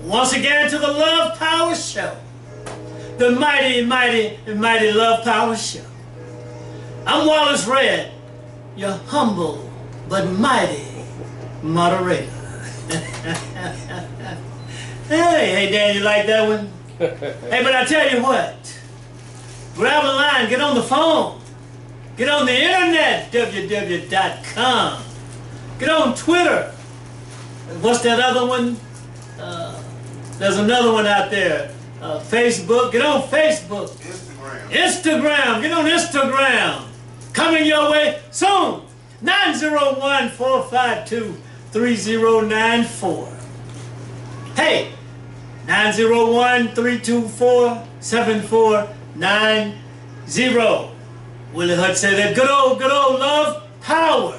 once again to the Love Power Show. The mighty, mighty, mighty Love Power Show. I'm Wallace Red, your humble but mighty moderator. Hey, Dan, you like that one? Hey, but I tell you what, grab a line, get on the phone, get on the internet, www.com, get on Twitter. What's that other one? There's another one out there. Facebook, get on Facebook. Instagram, get on Instagram. Coming your way soon. 901-452-3094. Hey, 901-324-7490. Willie Hutch said that good old love power.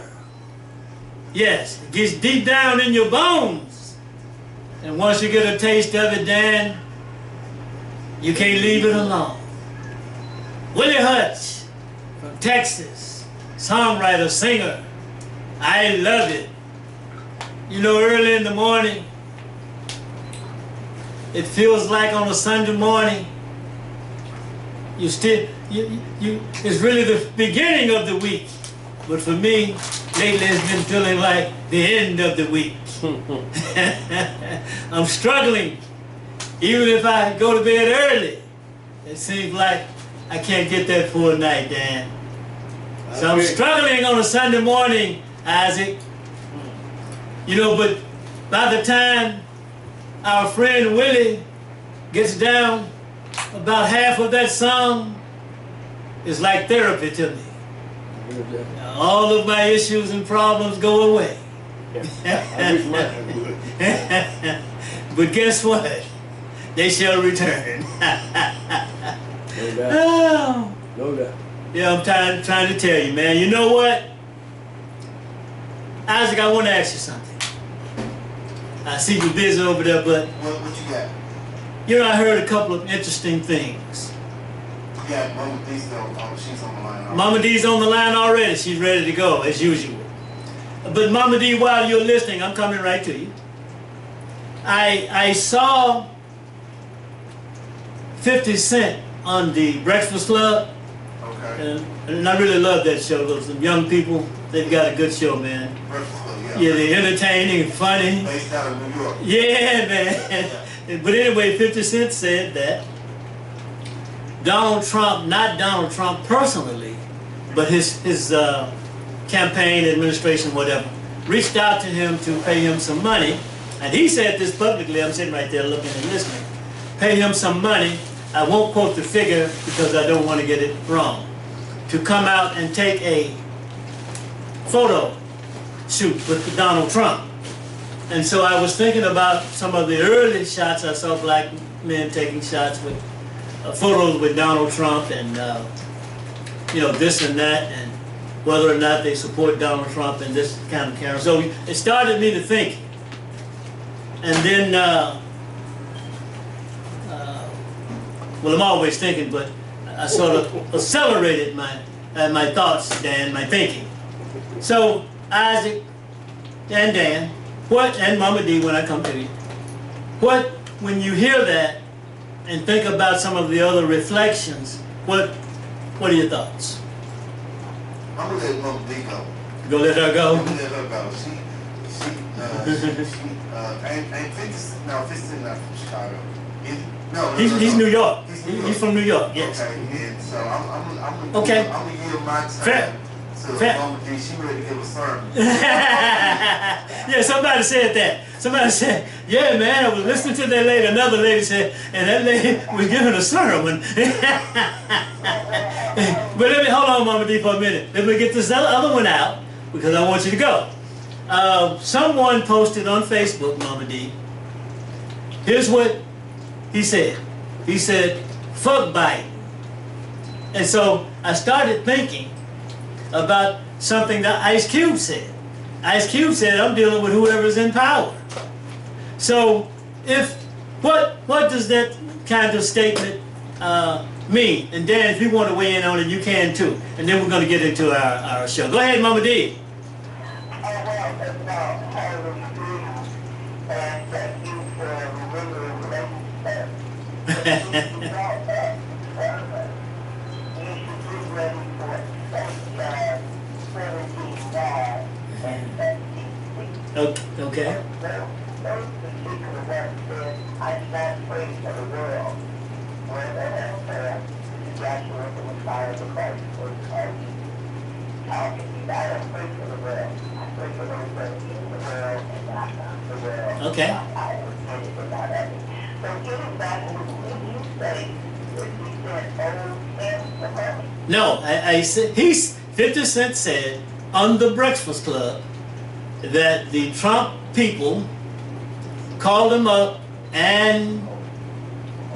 Yes, it gets deep down in your bones. And once you get a taste of it, Dan, you can't leave it alone. Willie Hutch from Texas, songwriter, singer. I love it. You know, early in the morning, it feels like on a Sunday morning, it's really the beginning of the week. But for me, lately it's been feeling like the end of the week. I'm struggling. Even if I go to bed early, it seems like I can't get that full night, Dan. So I'm struggling on a Sunday morning, Isaac. You know, but by the time our friend Willie gets down, about half of that song is like therapy to me. All of my issues and problems go away. But guess what? They shall return. No doubt. Oh. No doubt. Yeah, I'm trying to tell you, man. You know what? Isaac, I want to ask you something. I see you busy over there, but... What you got? You know, I heard a couple of interesting things. Yeah, Mama D's she's on the line already. Mama D's on the line already. She's ready to go, as usual. But Mama D, while you're listening, I'm coming right to you. I saw 50 Cent on the Breakfast Club. Okay. And I really love that show. Those young people, they've got a good show, man. Breakfast Club, yeah. Yeah, they're entertaining and funny. Based out of New York. Yeah, man. But anyway, 50 Cent said that Donald Trump, not Donald Trump personally, but his campaign, administration, whatever, reached out to him to pay him some money. And he said this publicly. I'm sitting right there looking and listening. Pay him some money. I won't quote the figure because I don't want to get it wrong. To come out and take a photo shoot with Donald Trump. And so I was thinking about some of the early shots. I saw black men taking shots with photos with Donald Trump and, you know, this and that, and whether or not they support Donald Trump and this kind of camera. So it started me to think. And then, well, I'm always thinking, but I sort of accelerated my thoughts, Dan, my thinking. So, Isaac and Dan, what, and Mama D when I come to you, what, when you hear that and think about some of the other reflections, what are your thoughts? I'm gonna let Mama D go. You gonna let her go? I'm gonna let her go. Ain't 50 not from Chicago. He's New York. He's from New York, yes. Okay, yeah. So I'm Okay. gonna give my time Fair. to Mama D. She ready to give a sermon. Yeah, somebody said that. Somebody said, yeah, man, I was listening to that lady. Another lady said, and that lady was giving a sermon. But let me, hold on, Mama D, for a minute. Let me get this other one out, because I want you to go. Someone posted on Facebook, Mama D, here's what he said. He said, fuck Biden. And so I started thinking about something that Ice Cube said. Ice Cube said, I'm dealing with whoever's in power. So what does that kind of statement mean? And Dan, if you want to weigh in on it, you can too. And then we're going to get into our show. Go ahead, Mama D. Oh, well, it's part of the and thank you for remembering Okay. Okay. No, I said he's 50 Cent said on the Breakfast Club that the Trump people called him up and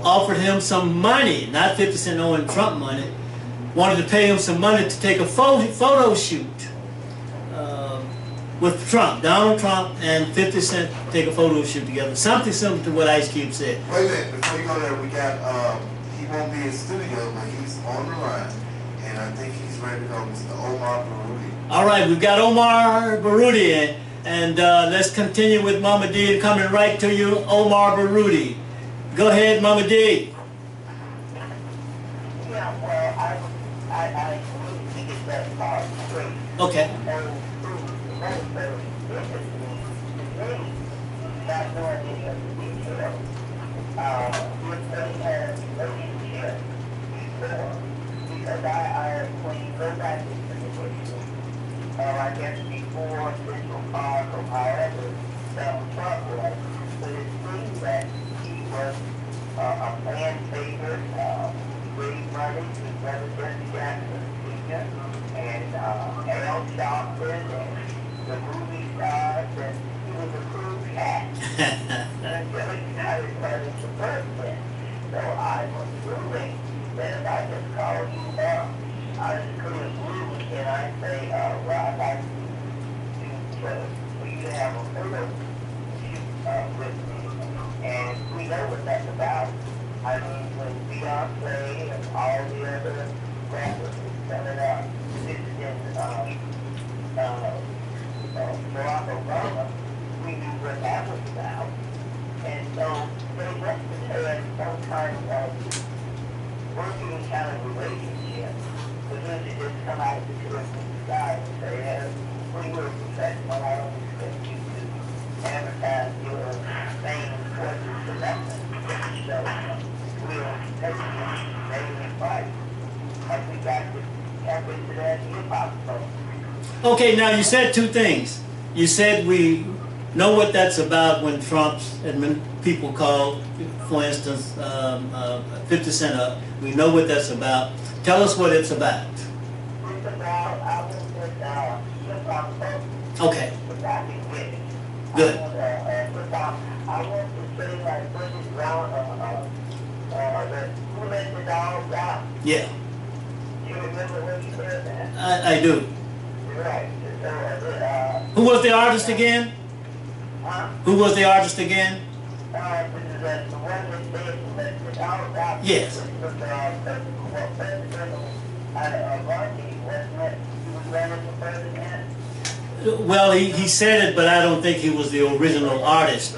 offered him some money, not 50 Cent owing Trump money, wanted to pay him some money to take a photo shoot with Trump, Donald Trump and 50 Cent take a photo shoot together. Something similar to what Ice Cube said. Wait a minute, before you go there, we got, he won't be in studio, but he's on the line, and I think he's ready to go, Mr. Omar Baruti. All right, we've got Omar Baruti in, and let's continue with Mama D and coming right to you, Omar Baruti. Go ahead, Mama D. Yeah, well, I really think it's that part straight. Okay. Not knowing any of the details. If they had a relationship before, because when you go back into the history, I guess before Central Park or however Donald Trump was, but it seems that he was a fan favorite, raised money with President Jackson Sr. and Al Sharpton and the movie stars, and he was a cool cat. And really started running to Berkeley. So I was assuming that if I just called you up, I just couldn't move, and I'd say, well, I'd like for you to have a photo shoot with me. And we know what that's about. I mean, when Beyonce and all the other rappers set it up, visiting Barack Obama, we knew what that was about. And so they must have had some kind of working kind of relationship. But then they just come out of the sky and say, hey, we were professional, I don't expect you to advertise your fame courses for nothing. So we'll take you name and price. Like we got to tap into that hip-hop song. Okay, now you said two things. You said we know what that's about when Trump's people call, for instance, 50 Cent up. We know what that's about. Tell us what it's about. It's about, I was with hip-hop folks. Okay. Without being witty. Good. I want to say like Bridget Brown, Who Let the Dogs Out? Yeah, You remember when you said that? I do. Right. So, Who was the artist again? huh? Who was the artist again? The one that said Who Let the Dogs Out? Yes. Which was, President Romney, wasn't it? He was running for president. Well, he said it, but I don't think he was the original artist.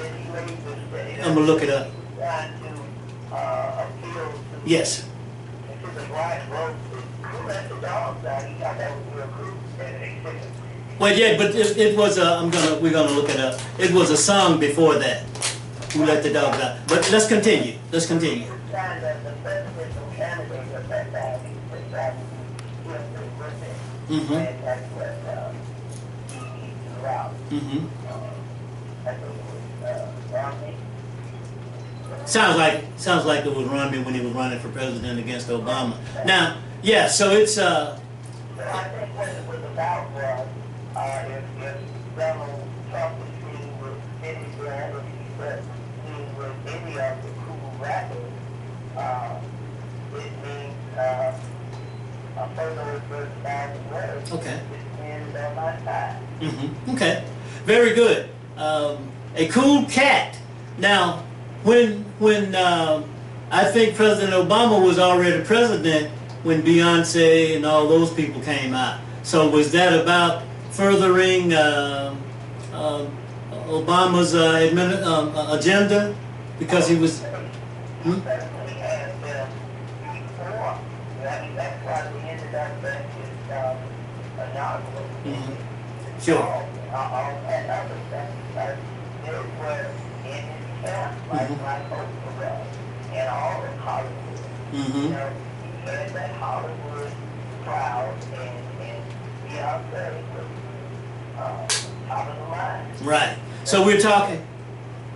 I'm gonna look it up. Yes. Well, yeah, but it was a. We're gonna look it up. It was a song before that. Who Let the Dogs Out? But let's continue. Let's continue. Mm-hmm. Mm-hmm. Sounds like it was Romney when he was running for president against Obama. Now, yeah, so it's I think what it was about was if Donald Trump was meeting with any brand, if he was meeting with any of the cool rappers, it means a photo is worth 1,000 words. okay. It means on my side. Mm-hmm. Okay, very good. A cool cat. Now, when I think President Obama was already president when Beyonce and all those people came out. So was that about furthering Obama's agenda because he was? Hmm? that's why we ended up with this, anonymous. Mhm. Sure. All that other stuff, because they were in his camp, like Oprah and all of Hollywood. You know, he had that Hollywood crowd, and Beyonce was, top of the line. Right. So we're talking,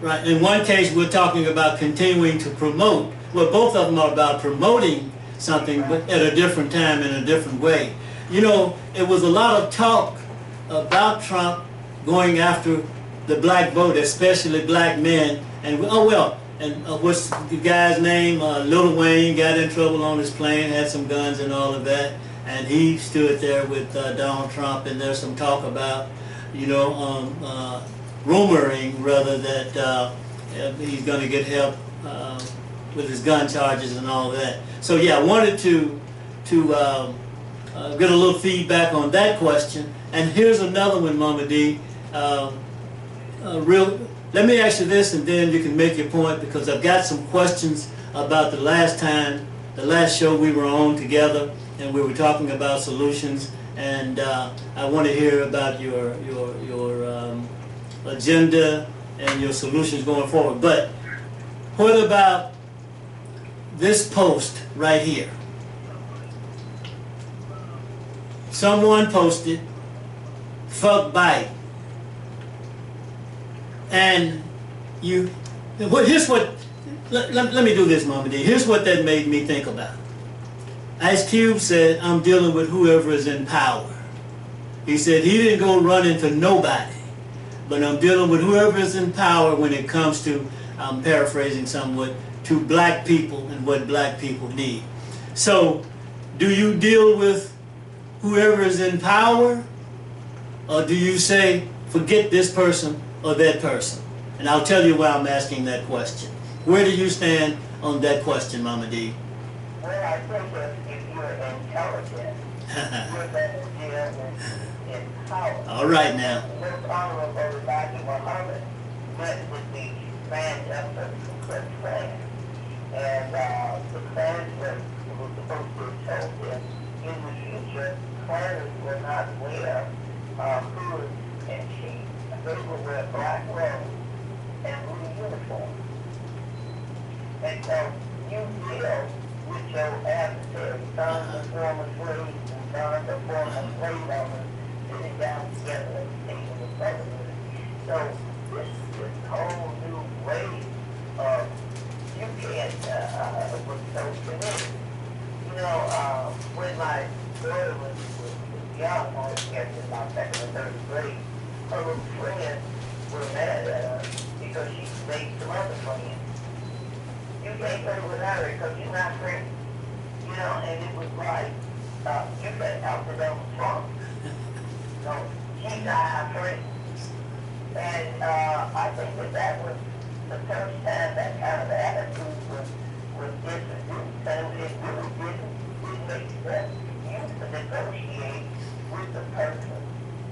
right, in one case we're talking about continuing to promote. Well, both of them are about promoting something, but at a different time in a different way. You know, it was a lot of talk about Trump going after the black vote, especially black men. And what's the guy's name? Lil Wayne got in trouble on his plane, had some guns and all of that, and he stood there with Donald Trump. And there's some talk about, you know, rumoring rather that he's going to get help with his gun charges and all that. So yeah, I wanted to get a little feedback on that question. And here's another one, Mama D. Let me ask you this, and then you can make your point, because I've got some questions about the last show we were on together, and we were talking about solutions. And I want to hear about your agenda and your solutions going forward. But what about this post right here? Someone posted, "Fuck Biden." And here's what, let me do this, Mama D. Here's what that made me think about. Ice Cube said, "I'm dealing with whoever is in power." He said he didn't go running for nobody, but I'm dealing with whoever is in power when it comes to, I'm paraphrasing somewhat, to black people and what black people need. So, do you deal with whoever is in power, or do you say, forget this person or that person? And I'll tell you why I'm asking that question. Where do you stand on that question, Mama D? Well, I think if you're intelligent, you're better to deal in power. All right now. Most Honorable Elijah Muhammad met with the band of the Ku Klux Klan. And the Klan was supposed to tell him in the future, Klans will not wear hoods and sheets. They will wear black robes and blue uniforms. And so you deal with your adversary, sons of former slaves and sons of former slave owners sitting down together and taking the brotherhood. So this whole new way of you can't was so committed. You know, when my daughter was young, I was guessing about second or third grade, her little friends were mad at her because she made some other friends. You can't play without her because you're not friends. You know, and it was like, you got out the devil Trump. So she's not our friend. And I think that was the first time that kind of attitude was introduced. And it really didn't make sense. You to negotiate with the person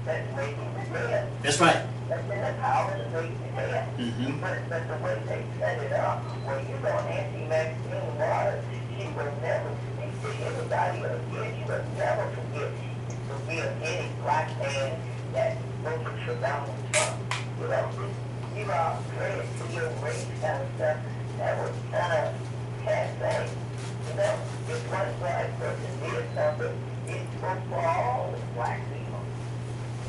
that's making the deal. That's right. That's in the power to make the deal. But the way they set it up, well, you know, Nancy Maxine Waters, she will never speak to anybody again. She will never forget any black man that voted for Donald Trump. You know, you are credit to your race kind of stuff. That was kind of passe. You know, if one black person did something, it's for all the black people.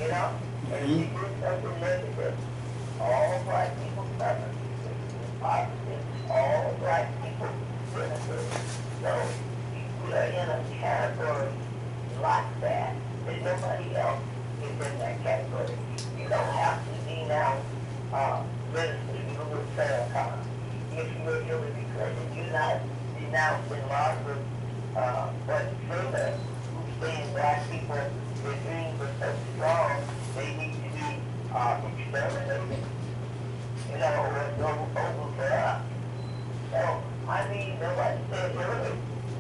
You know? And if you do something negative, all black people suffer. If it's positive, all black people benefit. So we are in a category like that. There's nobody else is in that category. You don't have to denounce Minister Louis Farrakhan. If you were Hillary Clinton, you're not denouncing Margaret Taylor, who's saying black people, their dreams are so strong, they need to be exterminated. You know, or go over for us. So, I mean, nobody said Hillary.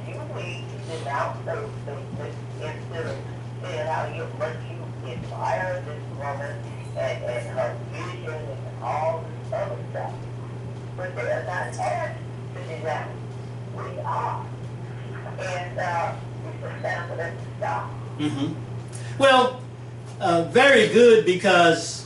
You need to denounce those things instead of saying how much you admire this woman and her vision and all this other stuff. But they are not asked to denounce. We are. And stand for them to stop. Well, very good, because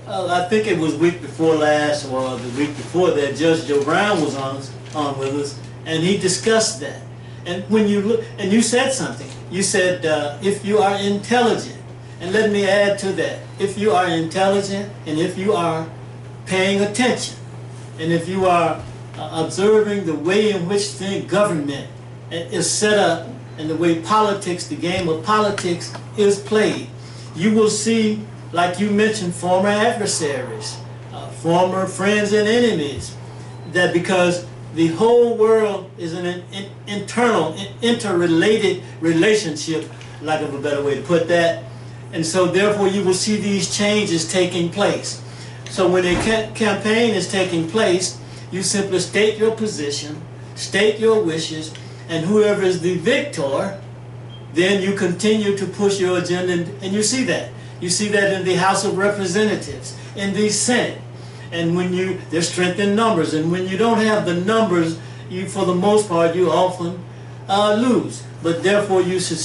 I think it was week before last or the week before that, Judge Joe Brown was on with us, and he discussed that. And when you look, and you said something, you said if you are intelligent, and let me add to that, if you are intelligent and if you are paying attention, and if you are observing the way in which the government is set up and the way politics, the game of politics is played, you will see, like you mentioned, former adversaries, former friends and enemies, that because the whole world is an internal, interrelated relationship, lack of a better way to put that, and so therefore you will see these changes taking place. So when a campaign is taking place, you simply state your position, state your wishes, and whoever is the victor, then you continue to push your agenda, and you see that. You see that in the House of Representatives, in the Senate, and when they're strength in numbers, and when you don't have the numbers, for the most part, you often lose. But therefore, you should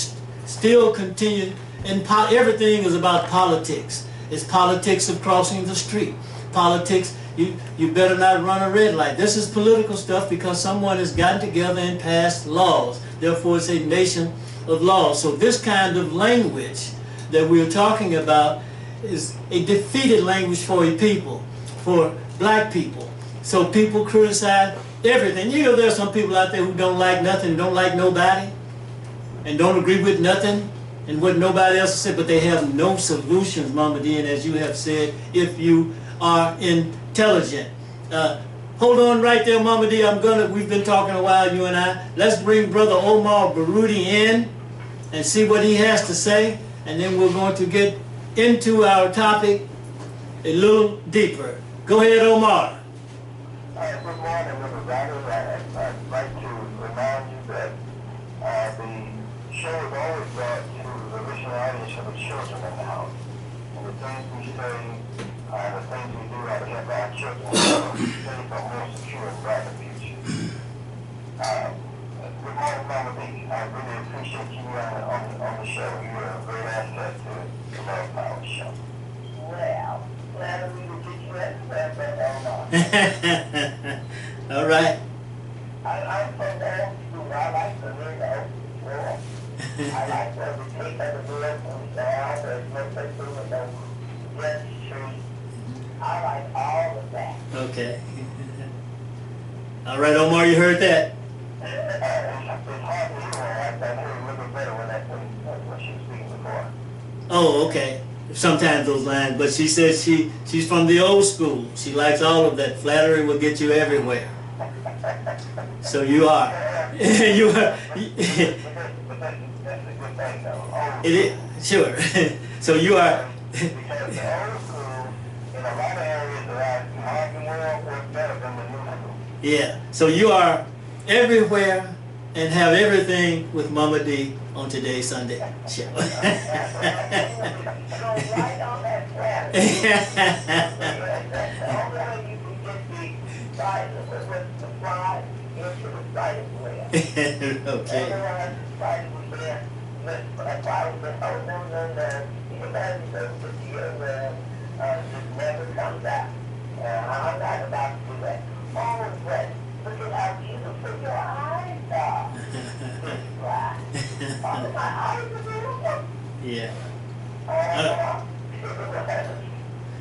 still continue, and everything is about politics. It's politics of crossing the street. Politics, you better not run a red light. This is political stuff because someone has gotten together and passed laws. Therefore, it's a nation of laws. So this kind of language that we're talking about is a defeated language for a people, for black people. So people criticize everything. You know, there are some people out there who don't like nothing, don't like nobody, and don't agree with nothing and what nobody else said, but they have no solutions, Mama D, and as you have said, if you are intelligent. Hold on right there, Mama D. We've been talking a while, you and I. Let's bring Brother Omar Baruti in and see what he has to say, and then we're going to get into our topic a little deeper. Go ahead, Omar. Good morning, Mr. Ryder. I'd like to remind you that the show is always brought to the listening audience of the children in the house. And the things we say, the things we do out here for our children, safe or more secure and brighter future. Good morning, Mama B. I really appreciate you on the show. You're a great asset to the Love Power show. Well, glad we would get you at that. All right. I'm from old school. I like the real old school. I like the tape of the book and the sound. There's no place to go. Yes, tree. I like all of that. Okay. All right, Omar, you heard that? It's hard to hear. I heard a little better when she was speaking before. Oh, okay. Sometimes those lines, but she says she's from the old school. She likes all of that. Flattery will get you everywhere. So you are. You are. It is, sure. So you are. Because the old school, in a lot of areas around Marvin World, works better than the new school. Yeah. So you are everywhere and have everything with Mama D on today's Sunday show. Go right on that track. The only way you can get the side with the fly into the side of the land. Okay. Everyone has to try to be there. That's why I was like, oh, no, anybody says that you just never come back. I'm not about to do that. Oh, but look at how Jesus put your eyes are. Oh, my eyes are beautiful. Yeah. Oh,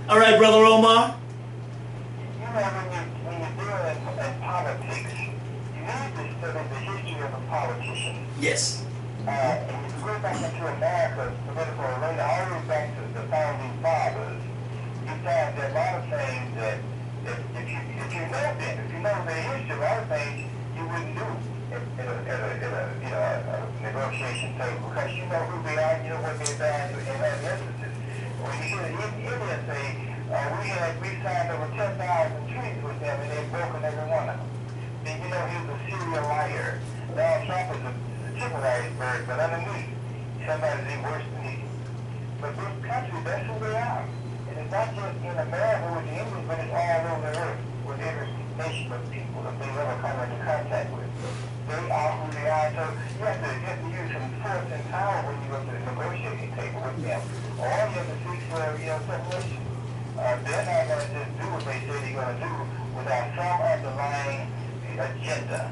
All right, Brother Omar. you know, when you're doing in politics, you need to study the history of a politician. Yes. And if you go back into America's political arena, all the way back to the founding fathers, you find that a lot of things that if you know the history, a lot of things you wouldn't do at a negotiation table because you know who they are, you know what they value in other instances. When you hear the Indians say, we signed over 10,000 treaties with them and they've broken every one of them. Then you know he's a serial liar. Donald Trump is a tip of the iceberg, but underneath, somebody's even worse than he. But this country, that's who they are. And it's not just in America with the English, but it's all over the earth with every information of people that they ever come into contact with. They are who they are. So you have to use some force and power when you go to the negotiating table with them. Or you have to seek for, separation. They're not going to just do what they say they're going to do without some underlying agenda.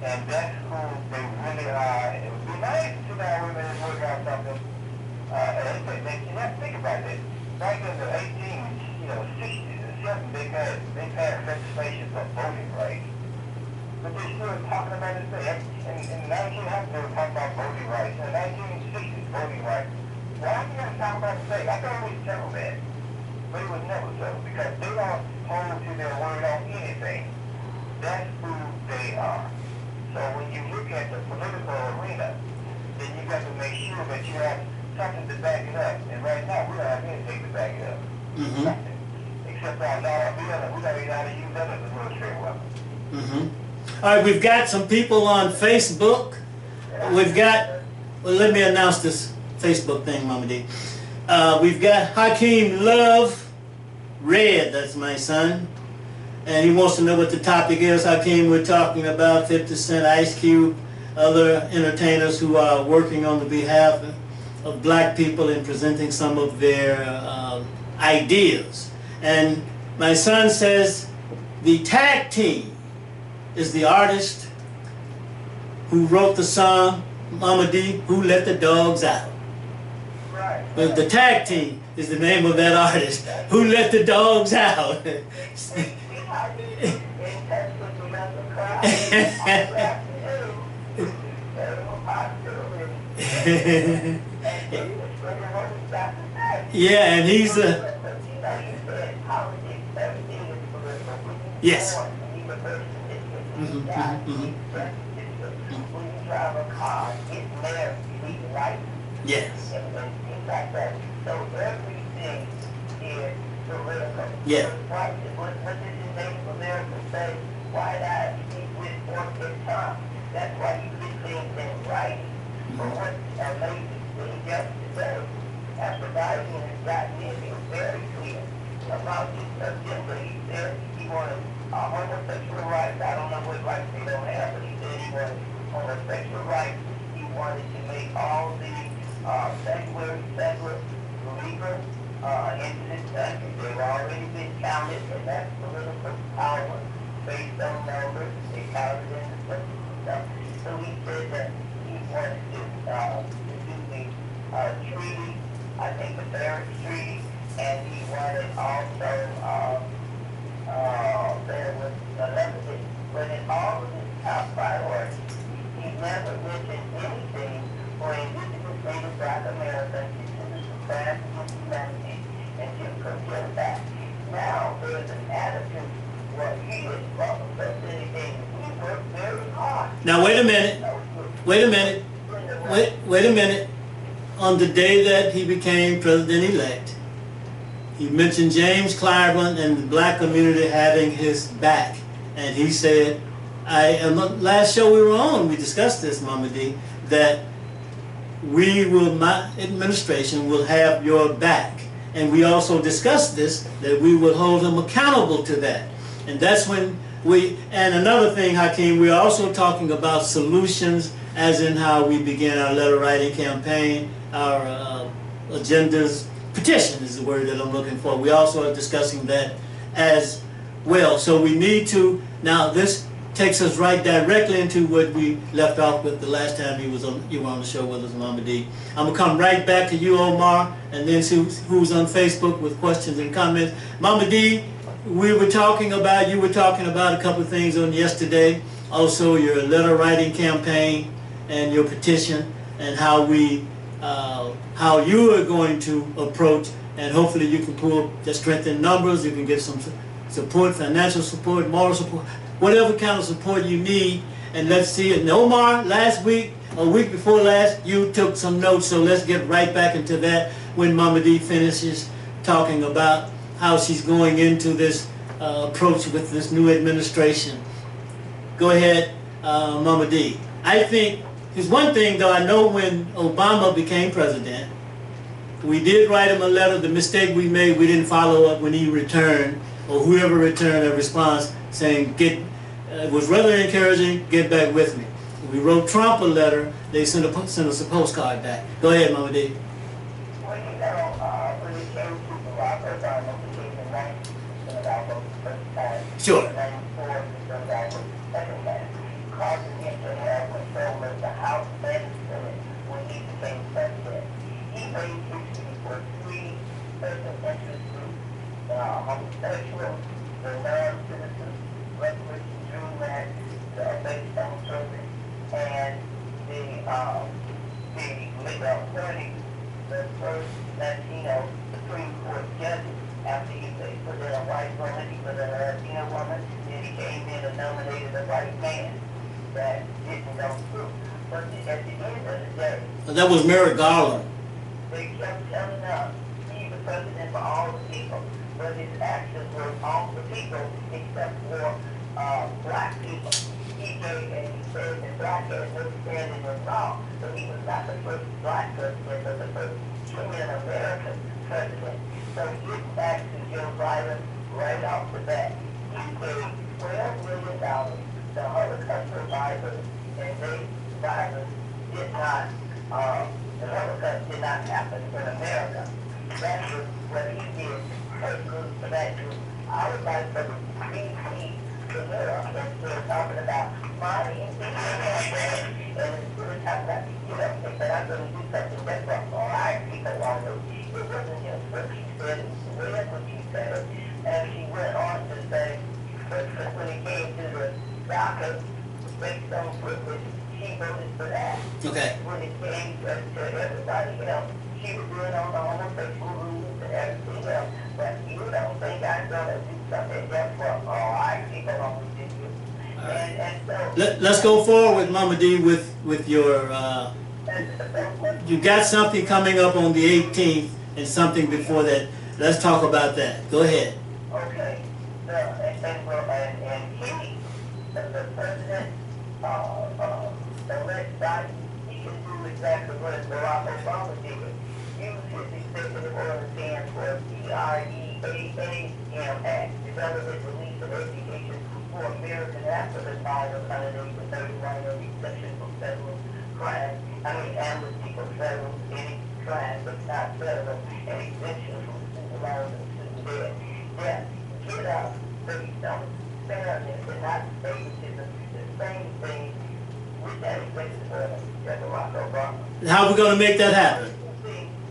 And that's who they really are. It would be nice to sit down with them and work out something. And you have to think about this. Back in the 60s and 70s, they passed legislation for voting rights. But they're still talking about this thing. In the 1900s, they were talking about voting rights. In the 1960s, voting rights. Why do you have to talk about the thing? I thought it was settled that. But it was never settled because they don't hold to their word on anything. That's who they are. So when you look at the political arena, then you got to make sure that you have something to back it up. And right now, we don't have anything to back it up. Except our dollar bill, and we don't even know how to use that as a military weapon. All right, we've got some people on Facebook. We've got, well, let me announce this Facebook thing, Mama D. We've got Hakeem Love Red, that's my son. And he wants to know what the topic is. Hakeem, we're talking about 50 Cent, Ice Cube, other entertainers who are working on the behalf of black people and presenting some of their ideas. And my son says the tag team is the artist who wrote the song, Mama D, Who Let the Dogs Out. Right. But the tag team is the name of that artist, Who Let the Dogs Out. Yeah, and he's a... Yes. When you drive a car, it's there to be right. Yes. And things like that. So everything is political. Yeah. What did the Native Americans say? Why not speak with one good tongue? That's why you get things in right. But what a lady did yesterday, after Biden has gotten in, he was very clear about his agenda. He said he wanted homosexual rights. I don't know what rights they don't have, but he said he wanted homosexual rights. He wanted to make all the sanctuary settlers legal into this country. They've already been counted, and that's political power based on numbers. They counted in the stuff. So he said that he wanted to do the treaty, I think the Paris Treaty, and he wanted also there was another thing, but in all of his top priorities, he never mentioned anything for indigenous native black Americans, indigenous crimes against humanity, and Jim Crow genocide. Now there's an attitude where he is welcome to anything. He worked very hard. Now wait a minute. Wait a minute. Wait a minute. On the day that he became president-elect, he mentioned James Clyburn and the black community having his back. And he said, last show we were on, we discussed this, Mama D, that my administration will have your back. And we also discussed this, that we would hold him accountable to that. And that's when and another thing, Hakeem, we're also talking about solutions, as in how we began our letter writing campaign, our agendas. Petition is the word that I'm looking for. We also are discussing that as well. So we need to, now this takes us right directly into what we left off with the last time you were on the show with us, Mama D. I'm going to come right back to you, Omar, and then see who's on Facebook with questions and comments. Mama D, you were talking about a couple of things on yesterday. Also your letter writing campaign and your petition and how you are going to approach, and hopefully you can pull the strength in numbers, you can get some support, financial support, moral support, whatever kind of support you need. And let's see it. And Omar, last week, a week before last, you took some notes, so let's get right back into that when Mama D finishes talking about how she's going into this approach with this new administration. Go ahead, Mama D. I think there's one thing, though. I know when Obama became president, we did write him a letter. The mistake we made, we didn't follow up when he returned, or whoever returned a response saying, it was rather encouraging, get back with me. We wrote Trump a letter, they sent us a postcard back. Go ahead, Mama D. Well, you know, when it came to Barack Obama, we came in 19 about the first time. Sure. 94 about the second time. Causing him to have control of the House and Senate when he became president. He made history for three special interest groups, homosexuals, the non-citizens, Revolution Dream Act, based on children, and appointing the first Latino Supreme Court judge after he put in a white woman, he put in a Latino woman, then he came in and nominated a white man. That didn't go through. But at the end of the day, That was Merrick Garland. they kept telling us he's the president for all the people, but his actions were all the people except for black people. He gave and he said that black had no standing in law, so he was not the first black president, but the first African American president. So getting back to Joe Biden right off the bat, he paid $12 million to Holocaust survivors, and they survivors did not, the Holocaust did not happen in America. That was what he did personally for that group. I would like for the BBC to hear us and we're talking about money and things like that, and we're talking about, they said, I'm going to do something that's for all our people on it. It wasn't just what she said, it was read what she said, and she went on to say, but when it came to the DACA, based on privilege, she voted for that. Okay. When it came to everybody else, she was doing on the homosexual rules and everything else. But you don't think I'm going to do something just for all our people on the issue. And so... Let's go forward, Mama D, with your... you got something coming up on the 18th and something before that. Let's talk about that. Go ahead. Okay. And he, the president, elect Biden, he can do exactly what Barack Obama did. Use his executive order stands for DREAAM Act, Development, Release, and Education for American African Minors under the 31 of exemption from federal crimes. Amnesty for federal any crimes, but not federal, and exemption from student loans and student debt. Yes, get up, based on fairness and not favoritism, the same thing with that executive order that Barack Obama. How are we going to make that happen?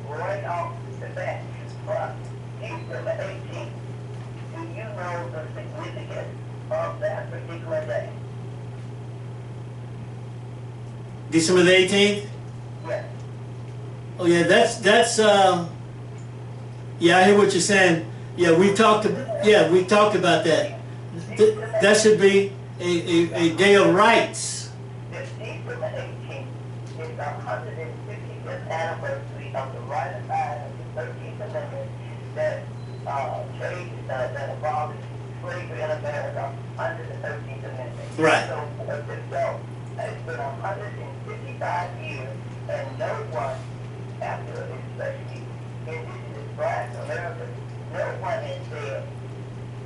Right off the bat. But December 18th, do you know the significance of that particular day? December the 18th? Yes. Oh yeah, that's yeah, I hear what you're saying. Yeah, we talked about that. That should be a day of rights. This December 18th is the 155th anniversary of the ratified of the 13th Amendment that that abolished slavery in America under the 13th Amendment. Right. So it's been 155 years, and no one, after especially indigenous black Americans, no one has said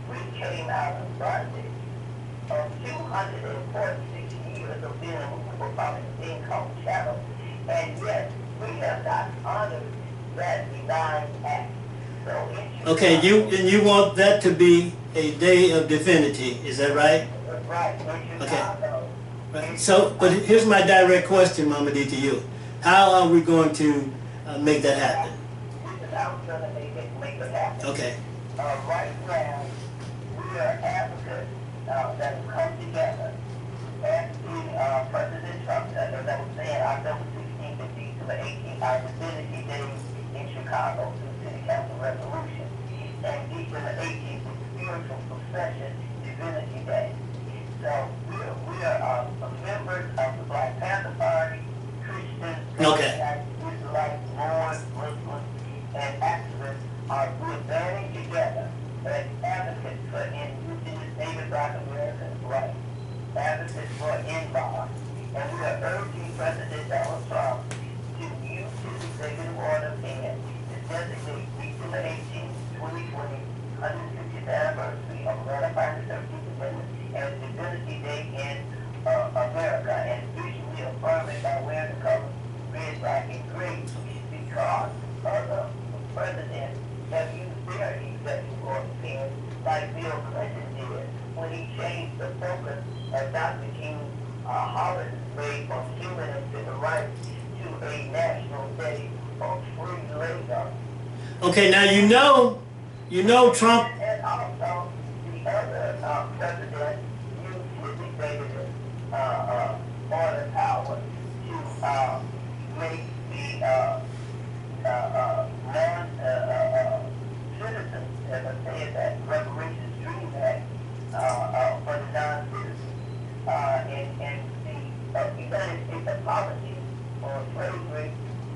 we came out of bondage of 246 years of being a movable from being called chattel, and yet we have not honored that divine act. So Okay, you want that to be a day of divinity, is that right? Right. Okay. Right. So, but here's my direct question, Mama D, to you. How are we going to make that happen? This is how we're going to make it happen. Okay. Right now, we are advocates that have come together. Asking President Trump, as I was saying, October 16th and December 18th, our divinity day in Chicago, through City Council resolution. And December 18th is spiritual procession, divinity day. So we are members of the Black Panther Party, Christians, Okay. Israelites, Moors, Muslims, and activists are banding together as advocates for indigenous Native Black Americans' rights, advocates for involved, and we are urging President Donald Trump to use his executive order and to designate December 18, 2020, 150th anniversary of ratifying the 13th Amendment changed the focus of Dr. King Hollis made from human civil rights to a national day of free labor. Okay, now you know Trump. And also, the other president used his executive order power to make the non-citizens, as I said, that Reparations Dream Act for the non-citizens. And the United States apology on slavery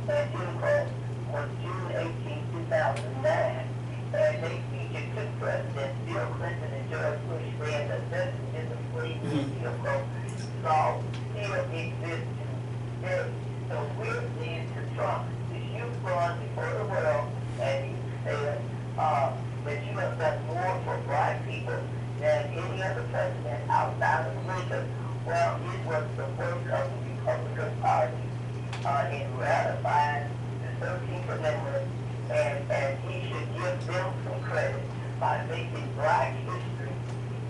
and Jim Crow was June 18, 2009. And they featured two presidents, Bill Clinton and George Bush, saying that messages of slavery and Jim Crow law still exist today. So we're saying to Trump, if you've gone before the world and you said that you have done more for black people than any other president outside of Lincoln, well, it was the work of the Republican Party in ratifying the 13th Amendment, and he should give them some credit by making black history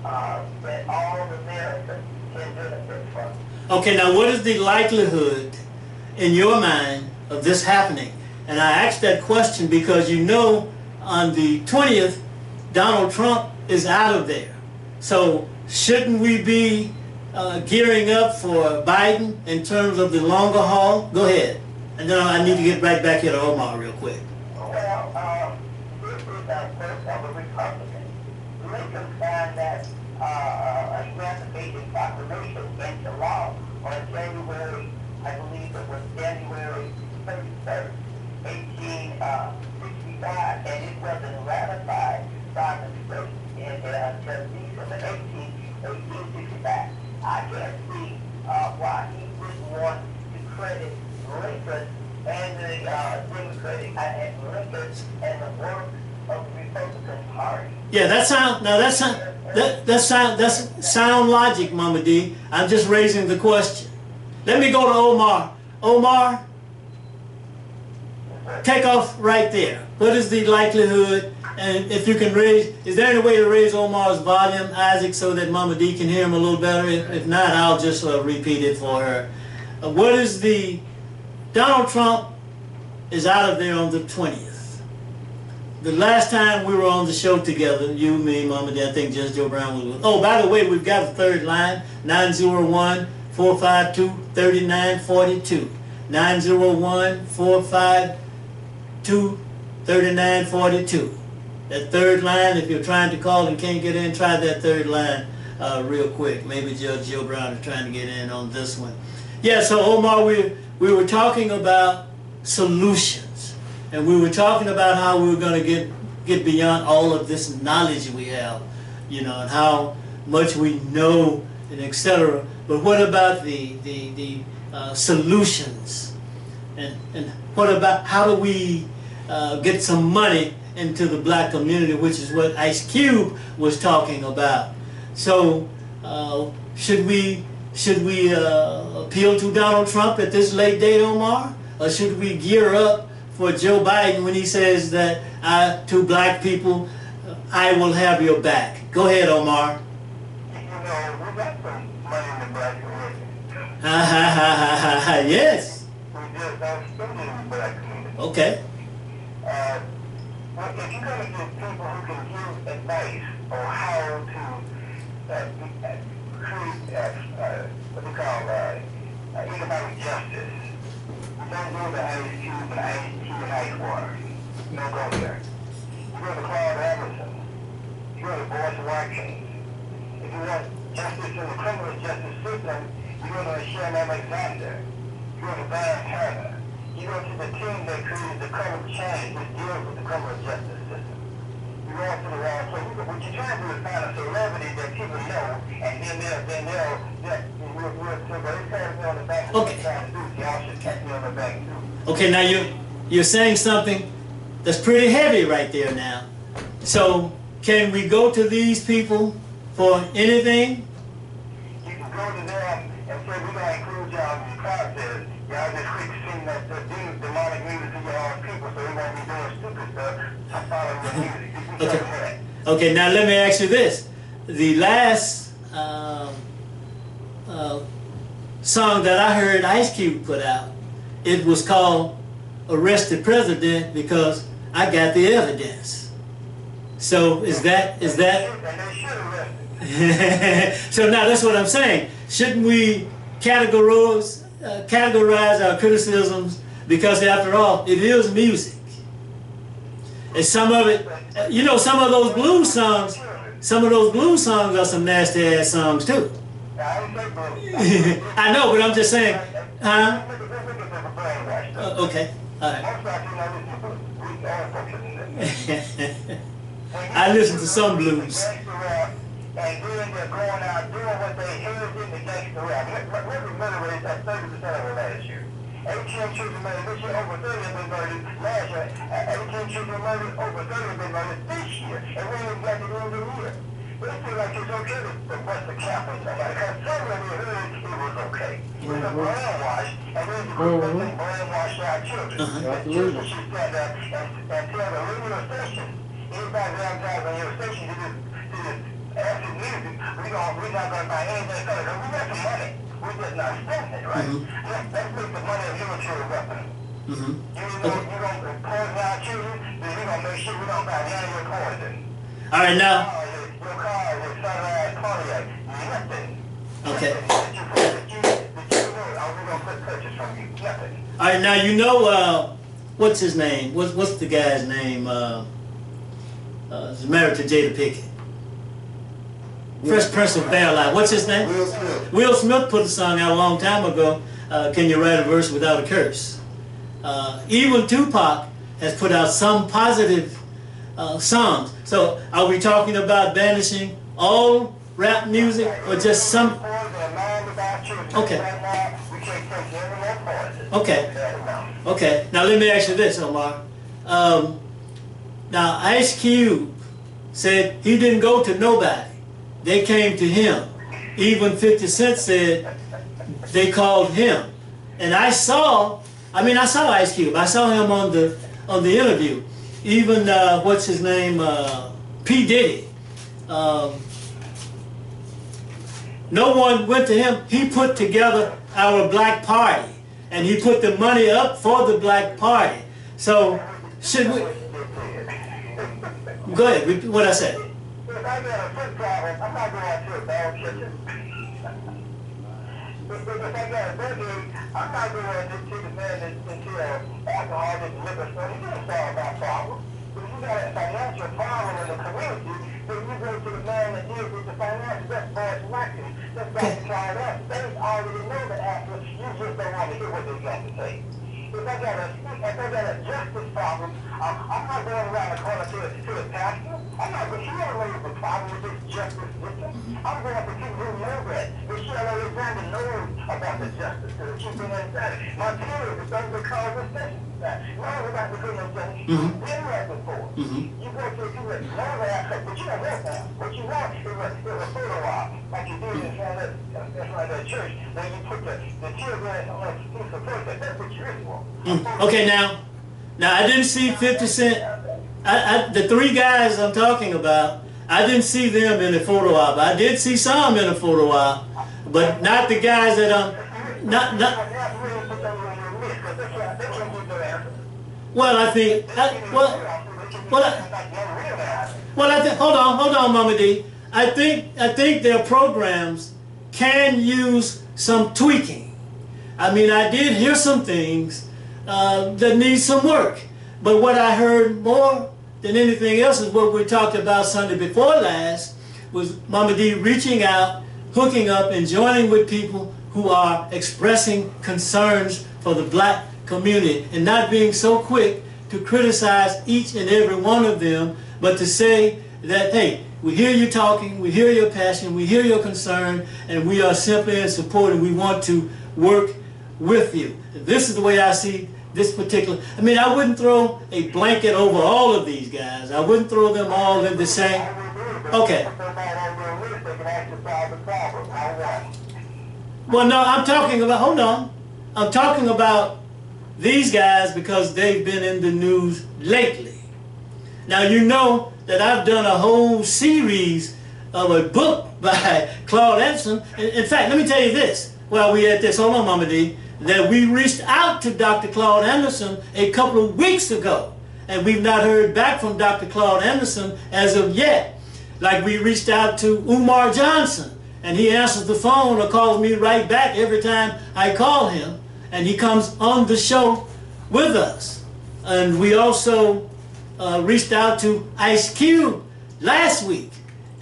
that all Americans can benefit from. Okay, now what is the likelihood in your mind of this happening? And I asked that question because you know on the 20th, Donald Trump is out of there. So shouldn't we be gearing up for Biden in terms of the longer haul? Go ahead. And then I need to get right back here to Omar real quick. Well, this is the first of a Republican. Lincoln signed that Emancipation Proclamation into law on January, I believe it was January 31st, 1865, and it wasn't ratified by the state until December 1865. I can't see why he wouldn't want to credit Lincoln and the Democratic and Lincoln and the work of the Republican Party. Yeah, that's sound logic, Mama D. I'm just raising the question. Let me go to Omar. Omar, take off right there. What is the likelihood? And if you can raise, is there any way to raise Omar's volume, Isaac, so that Mama D can hear him a little better? If not, I'll just repeat it for her. What is the, Donald Trump is out of there on the 20th. The last time we were on the show together, you, me, Mama D, I think Judge Joe Brown was with. Oh, by the way, we've got a third line, 901-452-3942. 901-452-3942. That third line, if you're trying to call and can't get in, try that third line real quick. Maybe Judge Joe Brown is trying to get in on this one. Yeah, so Omar, we were talking about solutions. And we were talking about how we were going to get beyond all of this knowledge we have, you know, and how much we know and etc. But what about the solutions? And what about how do we get some money into the black community, which is what Ice Cube was talking about. So should we appeal to Donald Trump at this late date, Omar? Or should we gear up for Joe Biden when he says that to black people, I will have your back? Go ahead, Omar. You know, we got some money in the black community. Yes. We just don't spend it in the black community. Okay. Well, if you're going to get people who can give advice on how to create what they call economic justice, don't go to Ice Cube and Ice Cube and Ice Water. Don't go there. You go to Claude Anderson. You go to Boris Watkins. If you want justice in the criminal justice system, you go to Shannon Alexander. You go to Brian Turner. You go to the team that created the current change which deals with the criminal justice system. You go to the wrong place. What you're trying to do is find a celebrity that people know, and then they'll on the back. Okay. Y'all should catch me on the back too. Okay, now you're saying something that's pretty heavy right there now. So can we go to these people for anything? You can go to them and say, we're going to include y'all in the process. Y'all just quit singing that demonic music to y'all people, so we won't be doing stupid stuff. I'm following your music. You can Okay. tell them that. Okay, now let me ask you this. The last song that I heard Ice Cube put out. It was called "Arrest the President" because I got the evidence. So is that? And they should arrest him. So now that's what I'm saying. Shouldn't we categorize our criticisms? Because after all, it is music. And some of it, you know, some of those blues songs are some nasty ass songs too. I didn't say blues. I know, but I'm just saying, huh? Let's look at the brainwash. Okay, all right. Most of you know this is we are functioning. I listen to some blues. And then they're going out doing what they heard in the gangster rap. Let me murder rate at 30% of it last year. 18 children murdered this year, over 30 have been murdered last year. 18 children murdered, over 30 have been murdered this year. And we ain't got to the end of the year. But it feels like it's okay to bust the cap on somebody. Because somebody heard it was okay. It was a brainwash, and then you put that brainwash our children. The children should stand up and tell the radio station, anybody advertising on your station to this after music, we're not going to buy anything for it. We got some money. We're just not spending it, right? Let's make the money a military weapon. You're going to poison our children, then we're going to make sure we don't buy none of your poison. All right, now. Your car, your sunrise Pontiac, nothing. Okay. We're going to purchase from you, nothing. All right, now you know what's his name? What's the guy's name? He's married to Jada Pinkett. Fresh Prince of Bel-Air. What's his name? Will Smith. Will Smith put a song out a long time ago. Can you write a verse without a curse? Even Tupac has put out some positive songs. So are we talking about banishing all rap music or just some? Okay. Okay. Okay. Now let me ask you this, Omar. Now Ice Cube said he didn't go to nobody. They came to him. Even 50 Cent said they called him. And I saw Ice Cube. I saw him on the interview. Even what's his name? P. Diddy. No one went to him. He put together our black party, and he put the money up for the black party. So should we? Go ahead. What I said. If I got a foot problem, I'm not going to a dog kitchen. If I got a boogie, I'm not going to the man until alcohol and liquor store. You can't solve that problem. If you got a financial problem in the community, then you go to the man that deals with the financial. That's bad marketing. That's got to try it out. They already know the answer. You just don't want to hear what they got to say. If I got a justice problem, I'm not going around the corner to the pastor. I'm not going to raise the problem with this justice system. I'm going to people who know that. Michelle Alexander knows about the justice system. She's been inside it. My peers, the things that cause this thing. No, we're not doing no justice. You've been there before. You go to a people that know that, but you don't know that. What you want is a photo op, like you did in front of that church, where you put the children on a piece of paper. That's what you really want. Okay, now I didn't see 50 Cent. The three guys I'm talking about, I didn't see them in a photo op. I did see some in a photo op, but not the guys that not. Well, I think. I think. Hold on, Mama D. I think their programs can use some tweaking. I mean, I did hear some things that need some work. But what I heard more than anything else is what we talked about Sunday before last, was Mama D reaching out, hooking up, and joining with people who are expressing concerns for the black community and not being so quick to criticize each and every one of them, but to say that, hey, we hear you talking, we hear your passion, we hear your concern, and we are simply in support and we want to work with you. This is the way I see this particular. I mean, I wouldn't throw a blanket over all of these guys. I wouldn't throw them all in the same. Okay. Well, no, I'm talking about, hold on. I'm talking about these guys because they've been in the news lately. Now, you know that I've done a whole series of a book by Claude Anderson. In fact, let me tell you this, while we're at this, hold on, Mama D, that we reached out to Dr. Claude Anderson a couple of weeks ago, and we've not heard back from Dr. Claude Anderson as of yet. Like we reached out to Umar Johnson, and he answers the phone or calls me right back every time I call him, and he comes on the show with us. And we also reached out to Ice Cube last week,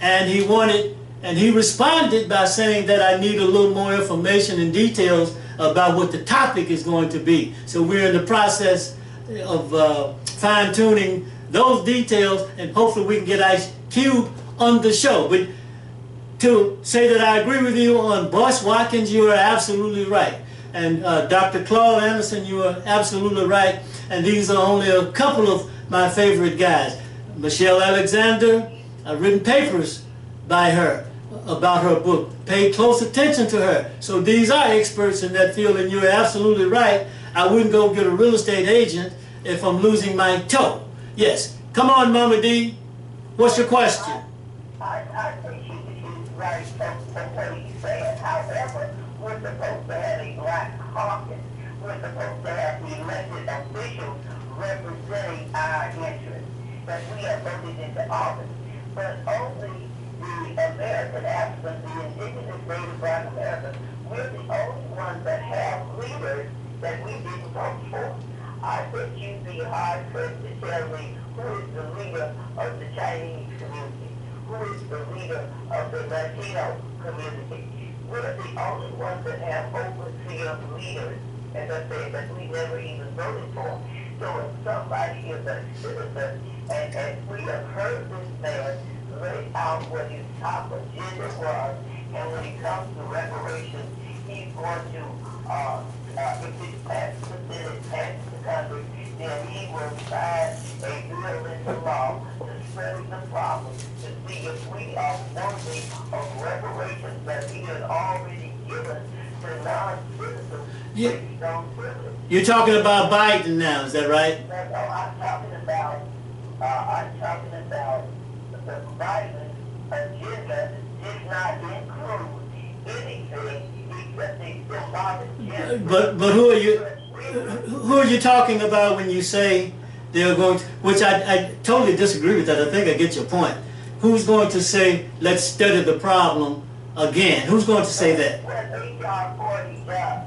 and he responded by saying that I need a little more information and details about what the topic is going to be. So we're in the process of fine-tuning those details, and hopefully we can get Ice Cube on the show. But to say that I agree with you on Boyce Watkins, you are absolutely right. And Dr. Claude Anderson, you are absolutely right. And these are only a couple of my favorite guys. Michelle Alexander, I've written papers by her about her book. Paid close attention to her. So these are experts in that field, and you're absolutely right. I wouldn't go get a real estate agent if I'm losing my toe. Yes. Come on, Mama D. What's your question? I think she's right from what he's saying. However, we're supposed to have a black caucus. We're supposed to have elected officials representing our interests that we have voted into office. But only the American Africans, the indigenous Native Black Americans, we're the only ones that have leaders that we didn't vote for. I think you'd be hard pressed to tell me who is the leader of the Chinese community, who is the leader of the Latino community. We're the only ones that have overseer leaders, as I said, that we never even voted for. So if somebody is a citizen, and we have heard this man lay out what his top agenda was, and when it comes to reparations, he's going to, if it passes the Senate, passes the Congress, then he will sign a bill into law to study the problem, to see if we are worthy of reparations that he has already given to non-citizens based on privilege. You're talking about Biden now, is that right? No, I'm talking about the Biden agenda did not include anything except the symbolic gesture. But who are you talking about when you say they're going to, which I totally disagree with that. I think I get your point. Who's going to say, let's study the problem again? Who's going to say that? What H.R. 40 does.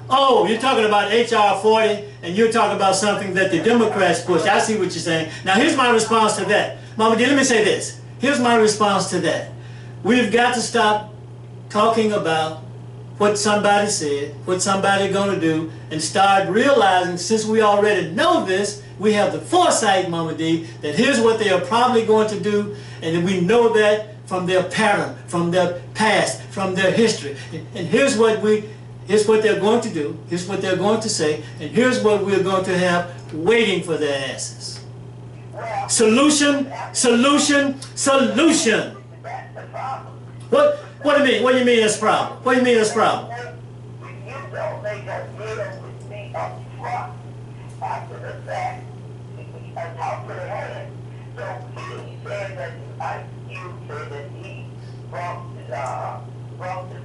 Oh, you're talking about H.R. 40, and you're talking about something that the Democrats push. I see what you're saying. Now, here's my response to that. Mama D, let me say this. Here's my response to that. We've got to stop talking about what somebody said, what somebody's going to do, and start realizing, since we already know this, we have the foresight, Mama D, that here's what they are probably going to do, and we know that from their pattern, from their past, from their history. And here's what they're going to do, here's what they're going to say, and here's what we're going to have waiting for their asses. Solution, solution, solution. That's the problem. What do you mean? What do you mean that's a problem? What do you mean that's a problem? If you don't make a deal with me up front, after the fact, I talk to the hand. So he said that you said that he brought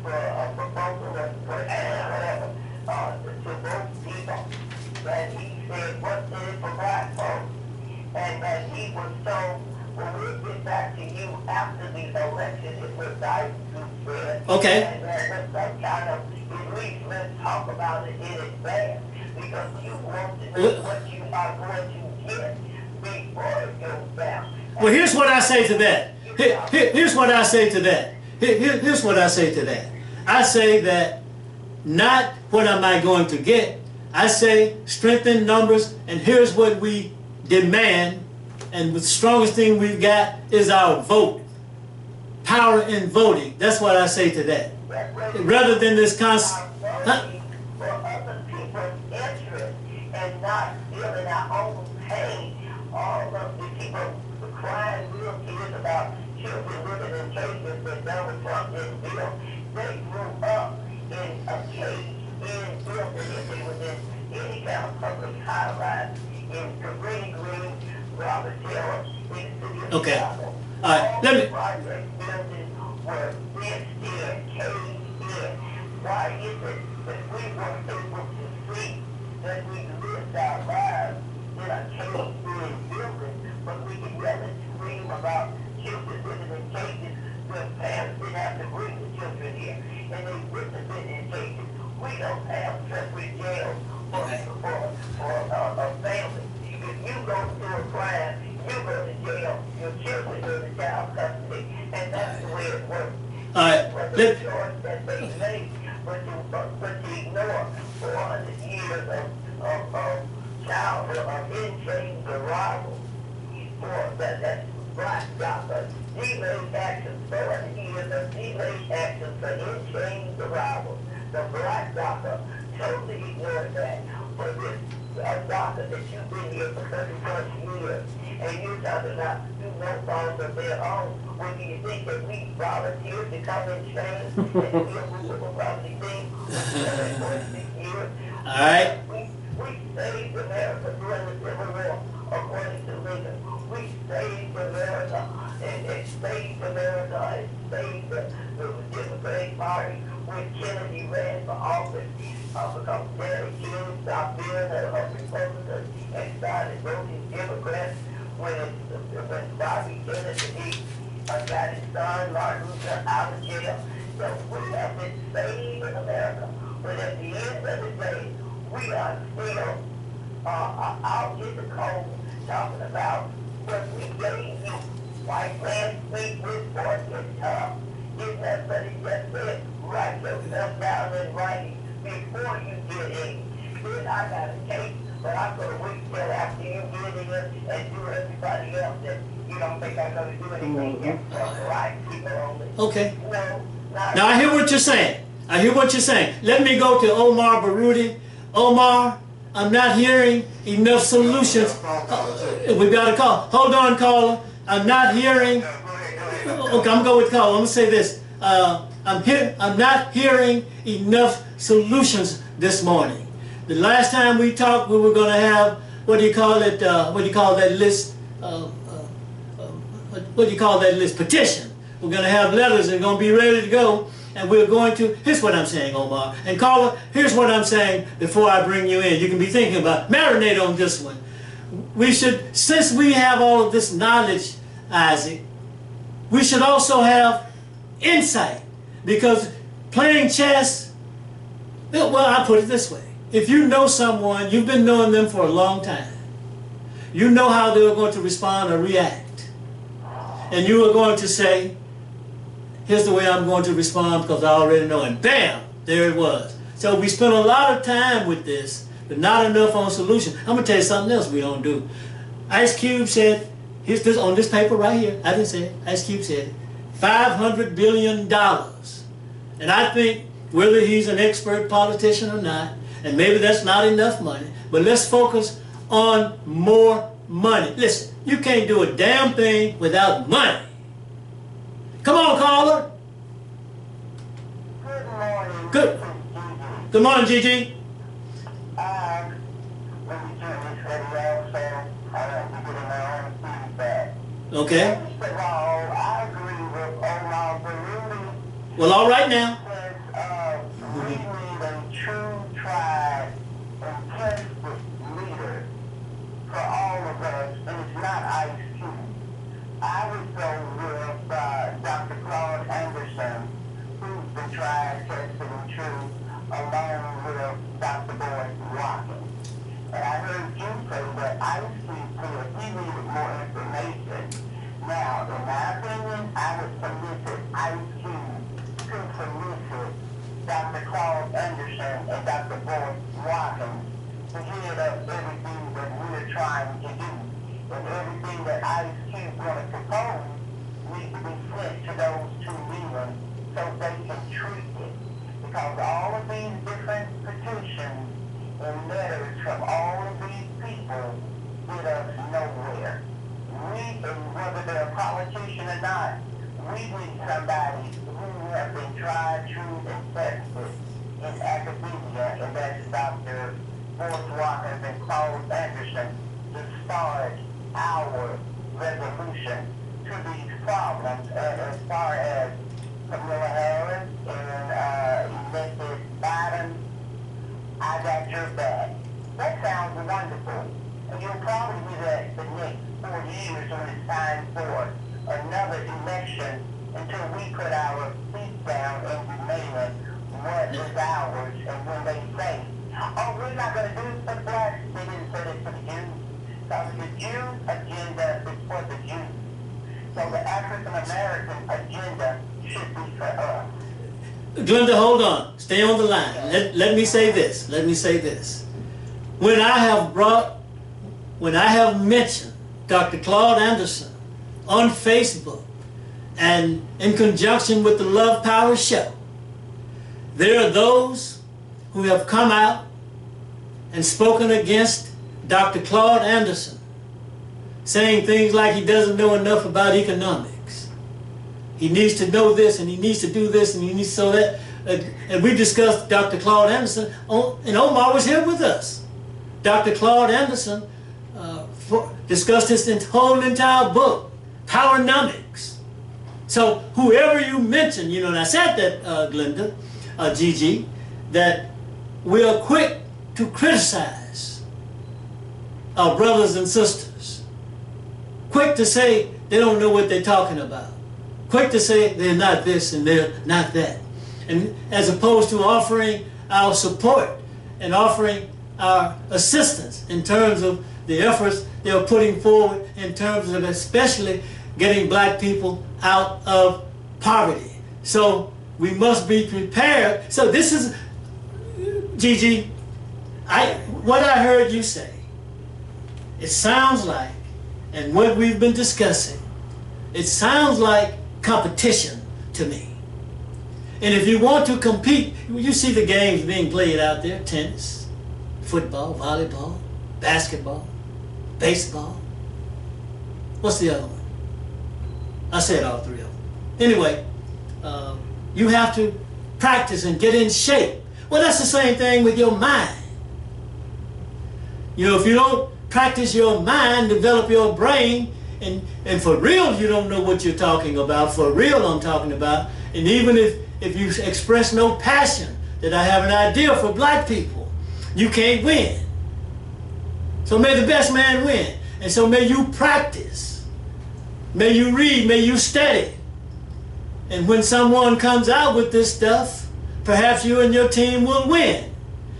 for a proposal for whatever to both people. That he said, what's in it for black folks? And that he was told, when we get back to you after the election, it was nice to spread. Okay. And there was some kind of, at least let's talk about it in advance, because you want to know what you are going to get before it goes down. Well, here's what I say to that. Here's what I say to that. Here's what I say to that. I say that not what am I going to get. I say strengthen numbers, and here's what we demand, and the strongest thing we've got is our vote. Power in voting. That's what I say to that. Rather than this constant... For other people's interest and not feeling our own pain. All of the people crying real tears about children living in cages that Donald Trump didn't build. They grew up in a cage, in building, if they was in any kind of public high rise, in Cabrini Green, Robert Taylor, in the city of Okay. Chicago. right, let me. Project buildings were fenced in, caved in. Why is it that we weren't able to see that we lived our lives in a caved-in building, but we can yell and scream about children living in cages when parents didn't have to bring the children here, and they wouldn't have been in cages. We don't have separate jails for a family. If you go through a crime, you go to jail, your children go to child custody, and that's the way it works. All right, But the choice that they make, but to ignore 400 years of childhood, of in-chains arrival, for that's Black DACA, delayed actions, 400 years of delayed actions for in-chains arrival. The Black DACA totally ignored that for this DACA that you've been here for 30+ years, and you're talking about do no fault of their own. When you think that we volunteered to come and change and deal with the property thing for 6 years, all right. we saved America during the Civil War, according to Lincoln. We saved America and saved America and saved the Democratic Party when Kennedy ran for office because Mary King stopped being a Republican and started voting Democrat when Bobby Kennedy got his son Martin Luther out of jail. So we have been saved in America. But at the end of the day, we are still out in the cold talking about what we gave you. Like last week with Fortune, isn't that what he just said? Write yourself down in writing before you get in. Then I got a case, but I'm going to wait till after you get in and do everybody else that you don't think I'm going to do anything else. Right, people only. Okay. No, Now I hear what you're saying. I hear what you're saying. Let me go to Omar Baruti. Omar, I'm not hearing enough solutions. We got a call. Hold on, caller. I'm not hearing. Okay, I'm going with caller. I'm gonna say this. I'm not hearing enough solutions this morning. The last time we talked, we were going to have what do you call it? What do you call that list? What do you call that list? Petition. We're going to have letters and going to be ready to go. And we're going to, here's what I'm saying, Omar. And caller, here's what I'm saying before I bring you in. You can be thinking about, marinate on this one. We should, since we have all of this knowledge, Isaac, we should also have insight. Because playing chess, well, I'll put it this way. If you know someone, you've been knowing them for a long time. You know how they're going to respond or react. And you are going to say, here's the way I'm going to respond because I already know. And bam, there it was. So we spent a lot of time with this, but not enough on solution. I'm going to tell you something else we don't do. Ice Cube said, here's this on this paper right here. I didn't say it. Ice Cube said, $500 billion. And I think whether he's an expert politician or not, and maybe that's not enough money, but let's focus on more money. Listen, you can't do a damn thing without money. Come on, caller. Good morning. Good. Good morning, Gigi. Let me turn this radio off so I don't have to get in my own feedback. Okay. First of all, I agree with Omar Baruti. Well, all right now. We need a true, tried, and tested leader for all of us, and it's not Ice Cube. I would go with Dr. Claude Anderson, who's been tried, tested, and true, along with Dr. Boyd Watkins. And I heard you say that Ice Cube said he needed more information. Now, in my opinion, I would solicit Ice Cube to solicit Dr. Claude Anderson and Dr. Boyd Watkins to head up everything that we're trying to do. And everything that Ice Cube going to propose needs to be sent to those two leaders so they can treat it. Because all of these different petitions and letters from all of these people get us nowhere. And whether they're a politician or not, we need somebody who has been tried, true, and tested in academia, and that's Dr. Boyd Watkins and Claude Anderson, to start our resolution to these problems as far as Kamala Harris and Mrs. Biden. I got your back. That sounds wonderful. And you'll probably be the next 4 years when it's time for another election until we put our feet down and demand what is ours. And when they say, oh, we're not going to do it for the blacks, they didn't say it for the Jews. Because the Jew agenda is for the Jews. So the African American agenda should be for us. Glenda, hold on. Stay on the line. Let me say this. Let me say this. When I have mentioned Dr. Claude Anderson on Facebook and in conjunction with the Love Power Show, there are those who have come out and spoken against Dr. Claude Anderson, saying things like he doesn't know enough about economics. He needs to know this, and he needs to do this, and he needs to so that. And we discussed Dr. Claude Anderson, and Omar was here with us. Dr. Claude Anderson discussed his whole entire book, Powernomics. So whoever you mention, you know, and I said that, Glenda, Gigi, that we are quick to criticize our brothers and sisters. Quick to say they don't know what they're talking about. Quick to say they're not this and they're not that. And as opposed to offering our support and offering our assistance in terms of the efforts they're putting forward in terms of especially getting black people out of poverty. So we must be prepared. So this is, Gigi, what I heard you say, it sounds like, and what we've been discussing, it sounds like competition to me. And if you want to compete, you see the games being played out there, tennis, football, volleyball, basketball, baseball. What's the other one? I said all three of them. Anyway, you have to practice and get in shape. Well, that's the same thing with your mind. You know, if you don't practice your mind, develop your brain, and for real you don't know what you're talking about, for real I'm talking about, and even if you express no passion that I have an idea for black people, you can't win. So may the best man win. And so may you practice. May you read, may you study. And when someone comes out with this stuff, perhaps you and your team will win.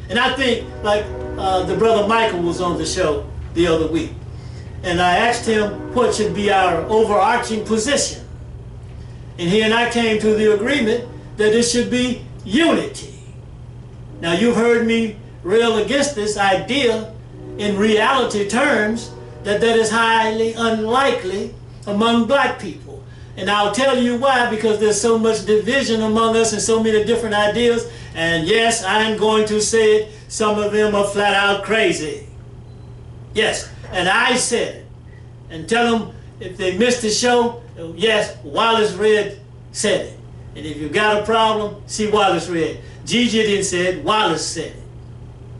And I think, like the brother Michael was on the show the other week, and I asked him what should be our overarching position. And he and I came to the agreement that it should be unity. Now you've heard me rail against this idea in reality terms that is highly unlikely among black people. And I'll tell you why, because there's so much division among us and so many different ideas. And yes, I'm going to say it, some of them are flat out crazy. Yes, and I said it. And tell them if they missed the show, yes, Wallace Red said it. And if you got a problem, see Wallace Red. Gigi didn't say it, Wallace said it.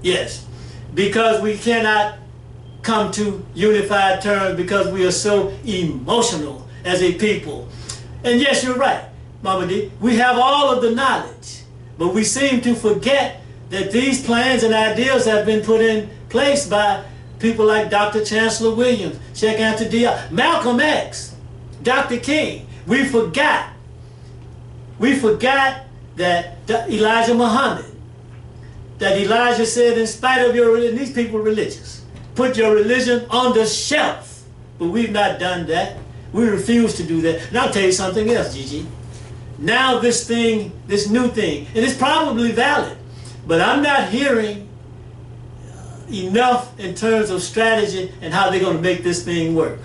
Yes, because we cannot come to unified terms because we are so emotional as a people. And yes, you're right, Mama D. We have all of the knowledge, but we seem to forget that these plans and ideas have been put in place by people like Dr. Chancellor Williams, Sheikh Anta Diop, Malcolm X, Dr. King. We forgot that Elijah Muhammad, that Elijah said, in spite of your religion, these people are religious, put your religion on the shelf. But we've not done that. We refuse to do that. And I'll tell you something else, Gigi. Now this new thing, and it's probably valid, but I'm not hearing enough in terms of strategy and how they're going to make this thing work.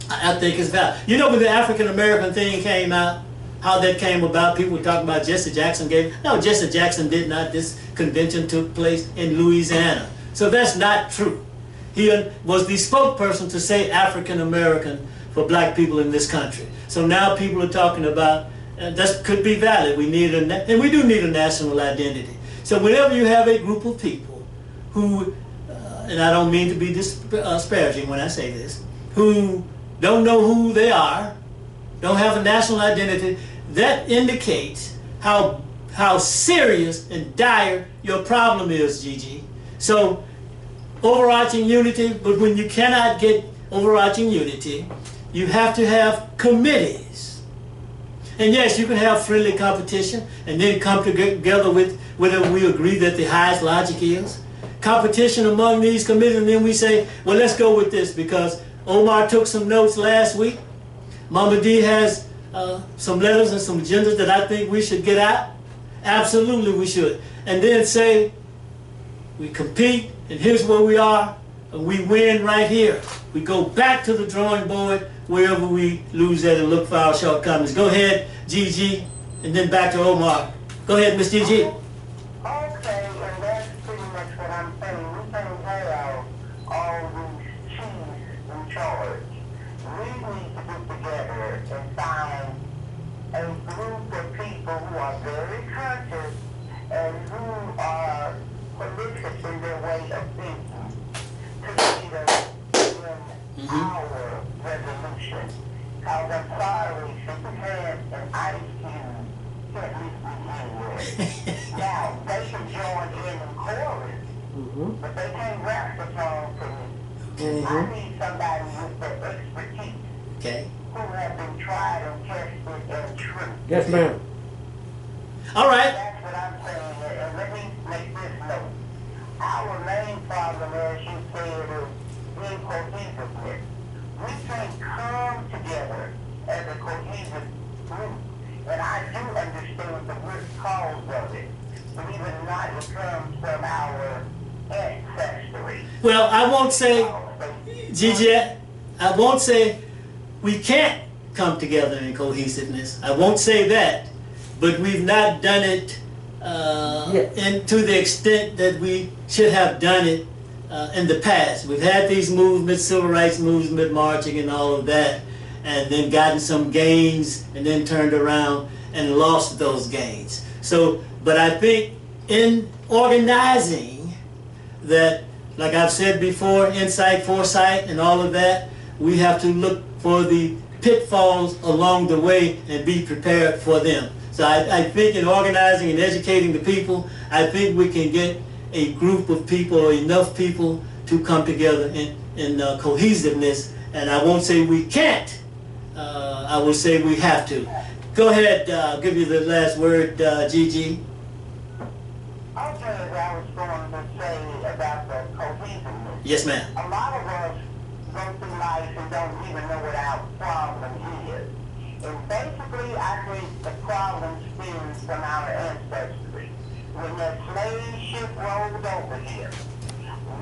I think it's valid. You know when the African American thing came out, how that came about, people were talking about Jesse Jackson No, Jesse Jackson did not. This convention took place in Louisiana. So that's not true. He was the spokesperson to say African American for black people in this country. So now people are talking about, that could be valid. We need and we do need a national identity. So whenever you have a group of people who, and I don't mean to be disparaging when I say this, who don't know who they are, don't have a national identity, that indicates how serious and dire your problem is, Gigi. So, overarching unity, but when you cannot get overarching unity, you have to have committees. And yes, you can have friendly competition and then come together with whatever we agree that the highest logic is. Competition among these committees, and then we say, well, let's go with this because Omar took some notes last week. Mama D has some letters and some agendas that I think we should get out. Absolutely we should. And then say, we compete, and here's where we are, and we win right here. We go back to the drawing board wherever we lose at and look for our shortcomings. Go ahead, Gigi, and then back to Omar. Go ahead, Miss Gigi. Okay, and that's pretty much what I'm saying. We can't have all these chiefs in charge. We need to get together and find a group of people who are very conscious and who are prolific in their way of thinking to lead us in our resolution. Because I'm sorry, Super Cat and Ice Cube can't lead me anywhere. Now, they can join in chorus, but they can't rap the song for me. I need somebody with the expertise Okay. who have been tried and tested and true. Yes, ma'am. All right. That's what I'm saying, and let me make this note. Our main problem, as you said, is incohesiveness. We can't come together as a cohesive group, and I do understand the root cause of it. Believe it or not, it comes from our ancestry. Well, I won't say, Gigi, I won't say we can't come together in cohesiveness. I won't say that. But we've not done it and to the extent that we should have done it in the past. We've had these movements, civil rights movement, marching and all of that, and then gotten some gains and then turned around and lost those gains. So, but I think in organizing that, like I've said before, insight, foresight, and all of that, we have to look for the pitfalls along the way and be prepared for them. So I think in organizing and educating the people, I think we can get a group of people or enough people to come together in cohesiveness. And I won't say we can't. I will say we have to. Go ahead, I'll give you the last word, Gigi. Okay, as I was going to say about the cohesiveness. Yes, ma'am. A lot of us go through life and don't even know what our problem is. And basically, I think the problem stems from our ancestry. When the slave ship rolled over here,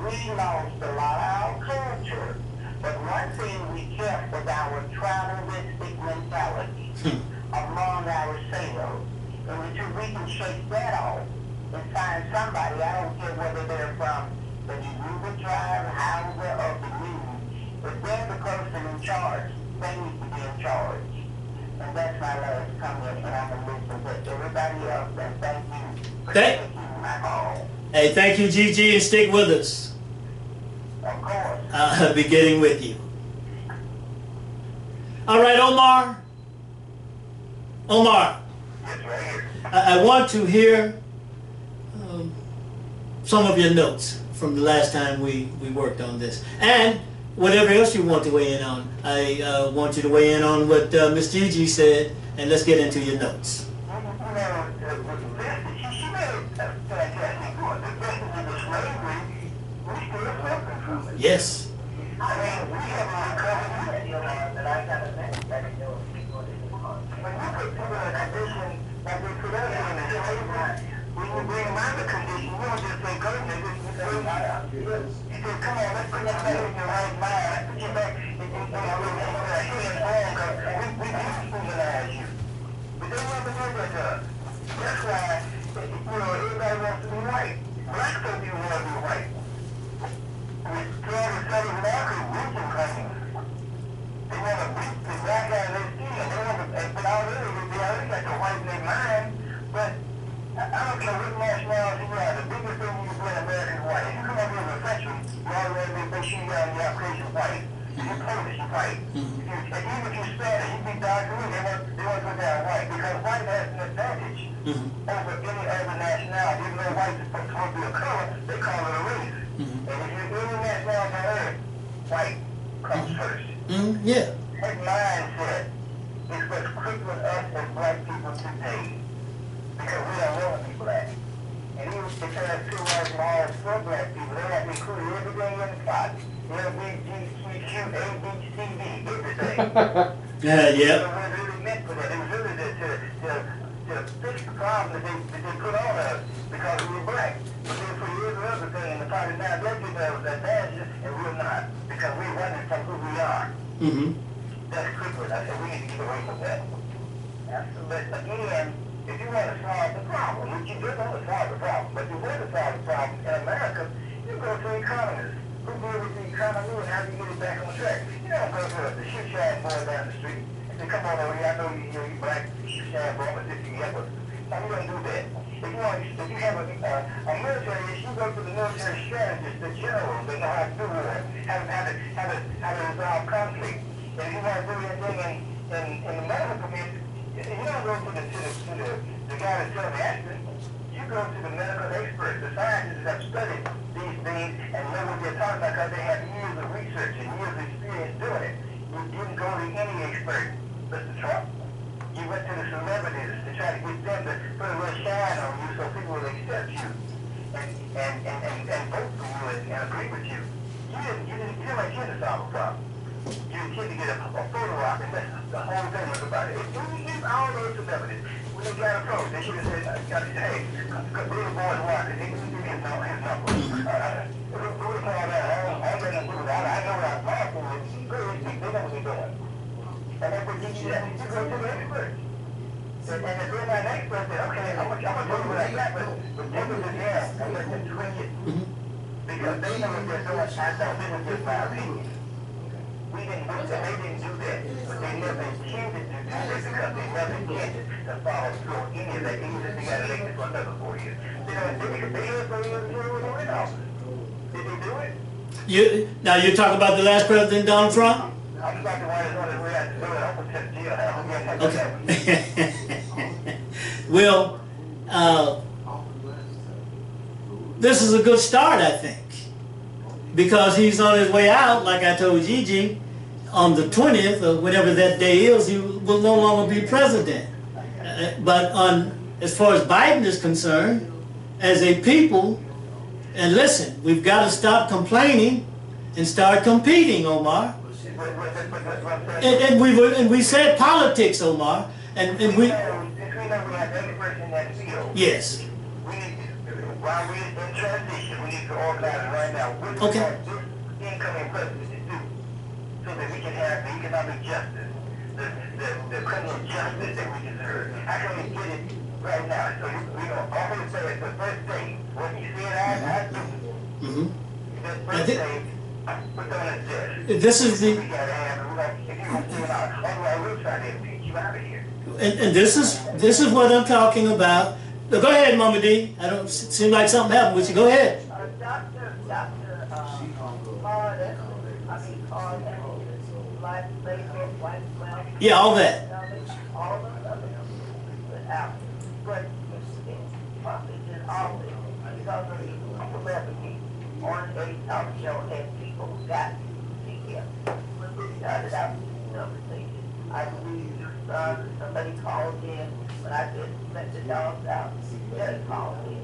we lost a lot of our culture. But one thing we kept was our tribalistic mentality among ourselves. And until we can shake that off and find somebody, I don't care whether they're from the Yoruba tribe, Hausa, or the New, if they're the person in charge, they need to be in charge. And that's my last comment, and I'm going to listen to everybody else, and thank you for taking my call. Hey, thank you, Gigi, and stick with us. Of course. I'll be getting with you. All right, Omar. Omar, Yes, right here. I want to hear some of your notes from the last time we worked on this. And whatever else you want to weigh in on. I want you to weigh in on what Miss Gigi said, and let's get into your notes. Yes. That's why, everybody wants to be white. Black people want to be white. They want to beat the black guy in their skin. They want to, but already got the white in their mind. But I don't care what nationality you are. The biggest thing you can play American is white. If you come up here with a country, you already make sure you got the Caucasian white. you're Polish, you're white. If even if you're Spanish, you be dark green, they want to put down white because white has an advantage over any other nationality. Even though white is supposed to be a color, they call it a race. And if you're any nationality on earth, white comes first. Yeah. That mindset is what's crippling us as black people today. Because we don't want to be black. And even if they try to two white laws for black people, they have to include everything in the pot. LGBTQ, ABCD, everything. Yeah. So what it really meant for that, it was really to fix the problem that they put on us because we were black. But then for years and other thing, and the party now they give us advantages, and we're not. Because we're running from who we are. That's crippling. I said we need to get away from that. But again, if you want to solve the problem, which you just want to solve the problem, but if you want to solve the problem in America, you go to economists who deal with the economy and how you get it back on track. You don't go to the shoe shine boy down the street and say, come on over here, I know you black shoe shine boy, but this you help us. No, you don't do that. If you have a military issue, you go to the military strategists, the generals that know how to do war, how to resolve conflict. And if you want to do anything in the medical community, you don't go to the guy that's selling aspirin. You go to the medical experts, the scientists that have studied these things and know what they're talking about because they have years of research and years of experience doing it. You didn't go to any expert, Mr. Trump. You went to the celebrities to try to get them to put a little shine on you so people will accept you and vote for you and agree with you. You didn't solve a problem. You intend to get a photo op and that's the whole thing was about it. If you use all those celebrities, when they got approached, they should have said, hey, Billy Boy's wife, they can give his number. What do we call that? I know what I'm talking with. They know what they're doing. And that's what you do. You go to the experts. And if they're not an expert, say, okay, I'm going to tell you what I got, but take it to them and let them tweak it. Because they know what they're doing. I thought this was just my opinion. We didn't do that. They didn't do that. But they never intended to do that because they never intended to follow through on any of that. Even if they got elected for another 4 years. They had 4 years to in office. Did they do it? Now you're talking about the last president, Donald Trump? I'm about the one that's on his way out to do it. I'm going to tell jail. Okay. Well, this is a good start, I think. Because he's on his way out, like I told Gigi, on the 20th, or whatever that day is, he will no longer be president. But as far as Biden is concerned, as a people, and listen, we've got to stop complaining and start competing, Omar. And we said politics, Omar, and we. Yes. While we're in transition, we need to organize right now. What do this incoming president do so that we can have the economic justice, the criminal justice that we deserve? How can we get it right now? So we don't always say it's the first day. When you see it, I do. The first day, put on a desk. This is the. We got to have, if you don't see it out, otherwise we'll try to impeach you out of here. And this is what I'm talking about. Go ahead, Mama D. I don't seem like something happened with you. Go ahead. Dr. Life labor, white wealth. Yeah, all that. All of the other put out. But Trump is in office because of the celebrity on a talk show and people got to see him. When we started out this conversation, I believe your son, somebody called in when I just let the dogs out. They called in,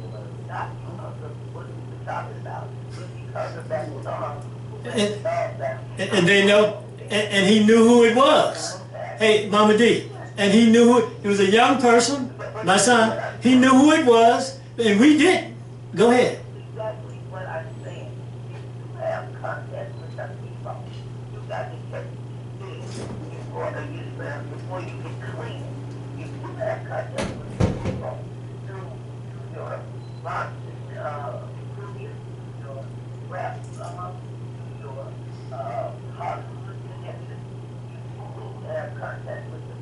not because of what we were talking about, but because of that song. And they know, and he knew who it was. Hey, Mama D, and he knew who, he was a young person, my son, he knew who it was, and we didn't. Go ahead. Exactly what I'm saying. You have contact with some people. You got to get before you get clean. You do have contact with some people through your boxes, through your rap, your Hollywood connections. You have contact with the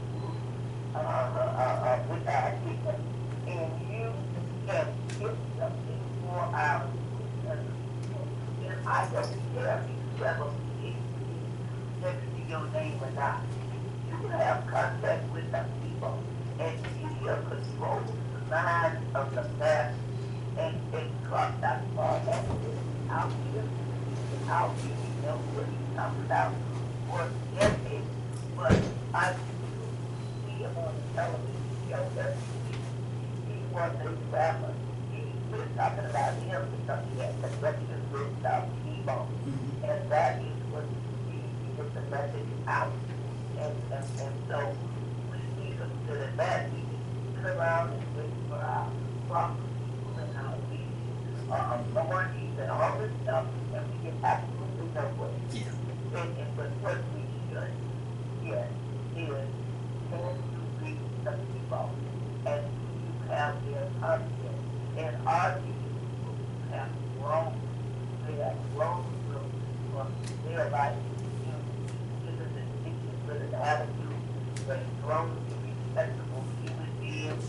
with our people. And you can get something for our mind of the mass and crossed out for that. Out here, you know what he's talking about for decades. But I see him on television show that he was a rapper. He was talking about him because he had the record with T-Bone. And that is what he put the message out. And so we consider that we sit around and wait for our property and our authorities and all this stuff, and we get absolutely nowhere. Yeah. But what we should get is can you reach the people and you have their confidence and our people have grown, they have grown from their life with an attitude, but grown to respectable human beings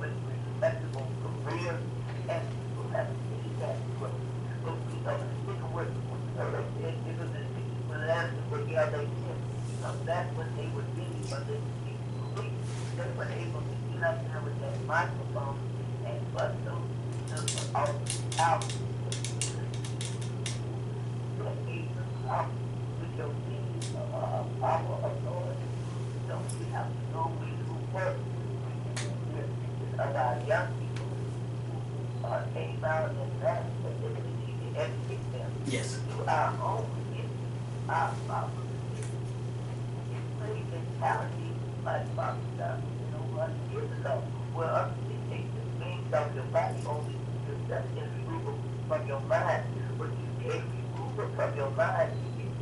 with respectable careers and who have seen that growth. But we don't stick with it was with an attitude where yeah they did. That's when they were really but they were able to get up there with that microphone and bust those out with your power authority. So we have to know who work with our young people who came out and that ability to educate them Yes. to our own our problem. It's pretty mentality like about you know what years ago where us they take the things out your body only just remove from your mind, but you can't remove it from your mind.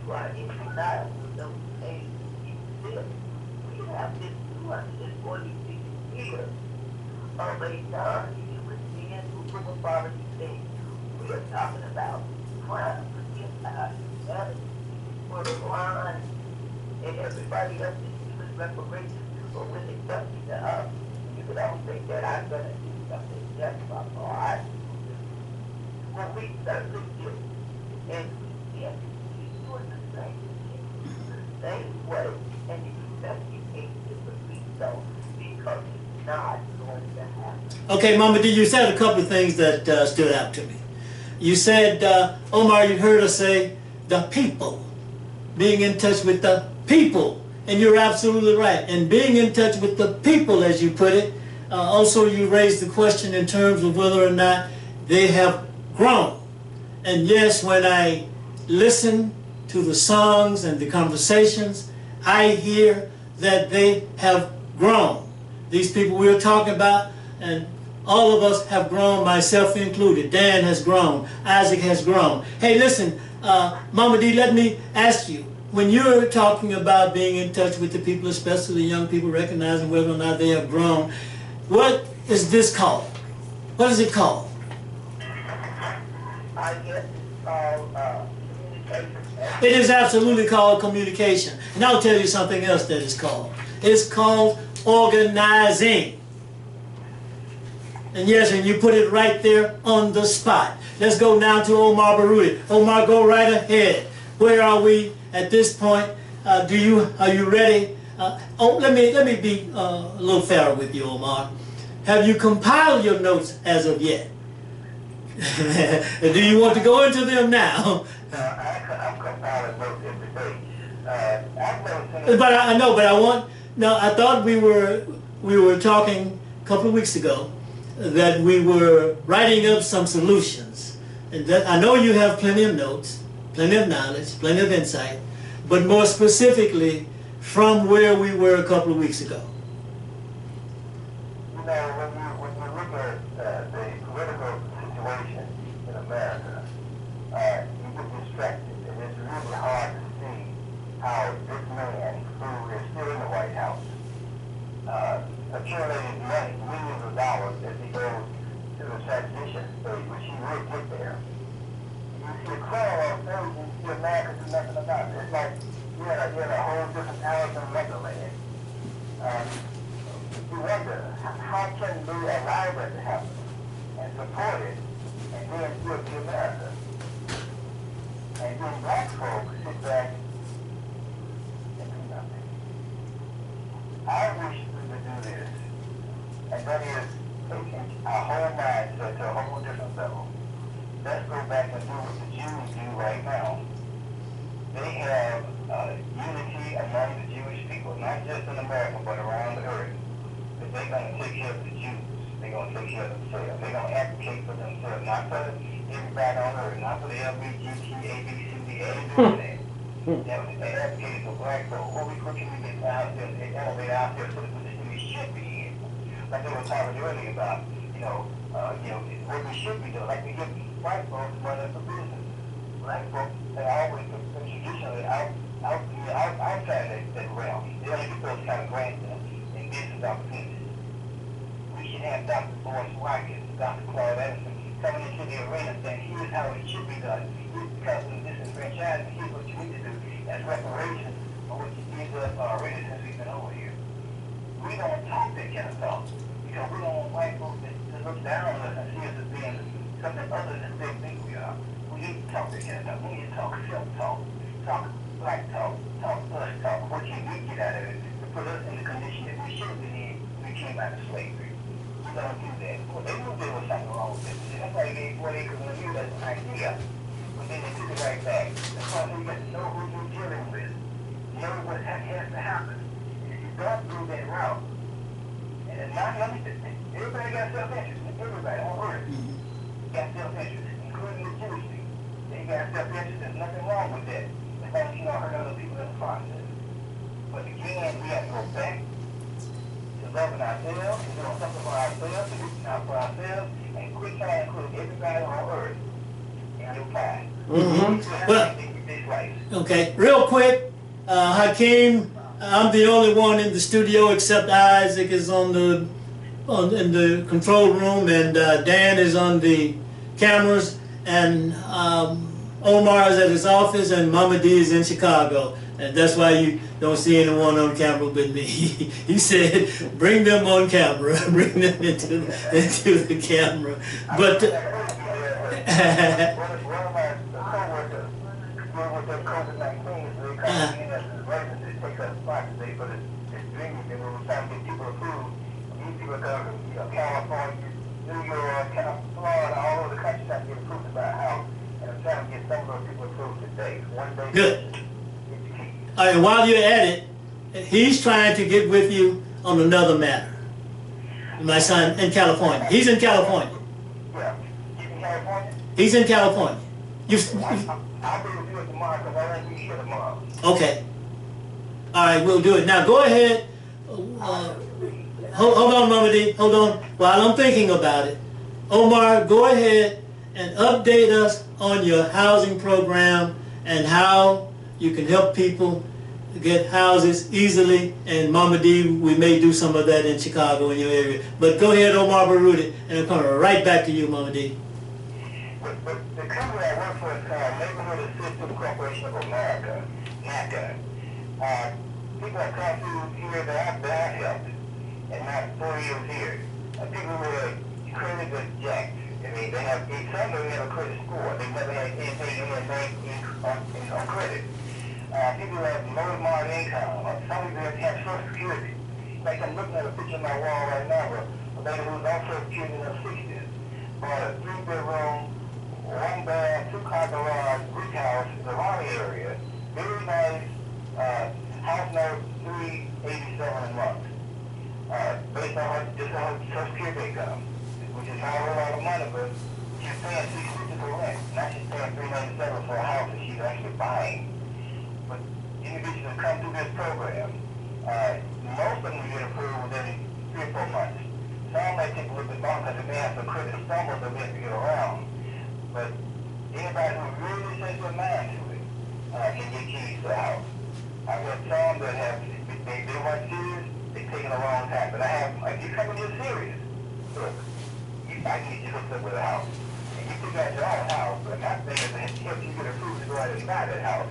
You are inside with those things you feel. We have this 246 years of a non-human being who were poverty things. We are talking about crime against our humanity for the blind and everybody else is human reparations. But when it comes to us, you could all think that I'm going to do something just for our well, we certainly do. And yes, we doing the same thing, the same way, and you can't differently so because it's not going to happen. Okay, Mama D, you said a couple of things that stood out to me. You said, Omar, you heard us say, the people, being in touch with the people, and you're absolutely right. And being in touch with the people, as you put it, also you raised the question in terms of whether or not they have grown. And yes, when I listen to the songs and the conversations, I hear that they have grown. These people we are talking about, and all of us have grown, myself included. Dan has grown. Isaac has grown. Hey, listen, Mama D, let me ask you, when you're talking about being in touch with the people, especially the young people, recognizing whether or not they have grown, what is this called? What is it called? I guess it's called communication. It is absolutely called communication. And I'll tell you something else that it's called. It's called organizing. And yes, and you put it right there on the spot. Let's go now to Omar Baruti. Omar, go right ahead. Where are we at this point? Are you ready? Let me be a little fairer with you, Omar. Have you compiled your notes as of yet? Do you want to go into them now? I'm compiling notes every day. I've never seen. But I know, but I want. No, I thought we were talking a couple of weeks ago that we were writing up some solutions, and that I know you have plenty of notes, plenty of knowledge, plenty of insight, but more specifically from where we were a couple of weeks ago. You know, when you look at the political situation in America, you get distracted, and it's really hard to see how this man, who is still in the White House, accumulated money, millions of dollars, as he goes to the transition stage, which he will get there. You see a criminal on stage, and you see America do nothing about it. It's like you're in a whole different house in Wonderland. You wonder, how can we allow that to happen and support it and then still be America? And then black folks sit back and do nothing. I wish we could do this, and that is taking our whole mindset to a whole different level. Let's go back and do what the Jews do right now. They have unity among the Jewish people, not just in America, but around the earth. But they're going to take care of the Jews. They're going to take care of themselves. They're going to advocate for themselves, not for everybody on earth, not for the LGBT, ABCD, they ain't doing that. They advocate for black folks. What can we get out there and elevate out there for the position we should be in? Like they were talking earlier about, what we should be doing. Like we give white folks money for business. Black folks, they always been traditionally outside that realm. They don't get those kind of grants and business opportunities. We should have Dr. Boris Watkins, Dr. Claude Edison coming into the arena saying, here's how it should be done. Here's because of the disenfranchisement. Here's what you need to do as reparations for what you did to us already since we've been over here. We don't talk that kind of talk because we don't want white folks to look down on us and see us as being something other than they think we are. We need to talk that kind of talk. We need to talk self-talk, talk black talk, talk us talk. What can we get out of it to put us in the condition that we should have been in when we came out of slavery? We don't do that. Well, they knew there was something wrong with it. That's why they gave 40 acres and a mule as an idea. But then they took it right back. That's why you got to know who you're dealing with. Know what has to happen. If you don't do that route, and it's not limited. Everybody got self-interest. Everybody on earth got self-interest, including the Jewish people. They got self-interest. There's nothing wrong with that. As long as you don't hurt other people in the process. But again, we have to go back to loving ourselves, and doing something for ourselves, to reaching out for ourselves, and quit trying to include everybody on earth in your pie. Well, okay, real quick, Hakeem, I'm the only one in the studio except Isaac is in the control room, and Dan is on the cameras, and Omar is at his office, and Mama D is in Chicago. And that's why you don't see anyone on camera but me. He said, bring them on camera, bring them into the camera. But one of my co-workers, with the COVID-19, so they come in as an emergency to take that spot today, but it's dreaming, and we were trying to get people approved. These people come from California, New York, Florida, all over the country trying to get approved about a house. And I'm trying to get some of those people approved today. One day. good. All right, while you're at it, he's trying to get with you on another matter. My son in California. He's in California. Yeah. He's in California? He's in California. I'll be with you tomorrow because I won't be here tomorrow. Okay. All right, we'll do it. Now go ahead. Hold on, Mama D. Hold on. While I'm thinking about it, Omar, go ahead and update us on your housing program and how you can help people get houses easily. And Mama D, we may do some of that in Chicago in your area. But go ahead, Omar Baruti, and I'm coming right back to you, Mama D. But the company I work for is called Neighborhood Assistance Corporation of America, NACA. People have come through here that I've helped, and not 4 years here. People who are credit jacked. I mean, they have some of them have a credit score. They never had anything in their bank on credit. People who have low market income. Some of them have Social Security. Like I'm looking at a picture on my wall right now of a lady who's on Social Security in her 60s. Bought a 3-bedroom, 1-bath, 2-car garage, brick house in the Raleigh area. Very nice. House note $387 a month. Based on her Social Security income, which is not a whole lot of money, but she's paying $650 for rent. Now she's paying $397 for a house that she's actually buying. But individuals who come through this program, most of them will get approved within 3 or 4 months. Some may take a little bit longer because they may have some credit stumbles that we have to get around. But anybody who really sets their mind to it can get keys to the house. I've got some that have, they weren't serious, they've taken a long time. But I have, if you're coming here serious, look, I need you hooked up with a house. And you figure out your own house, but my thing is to help you get approved to go out and buy that house.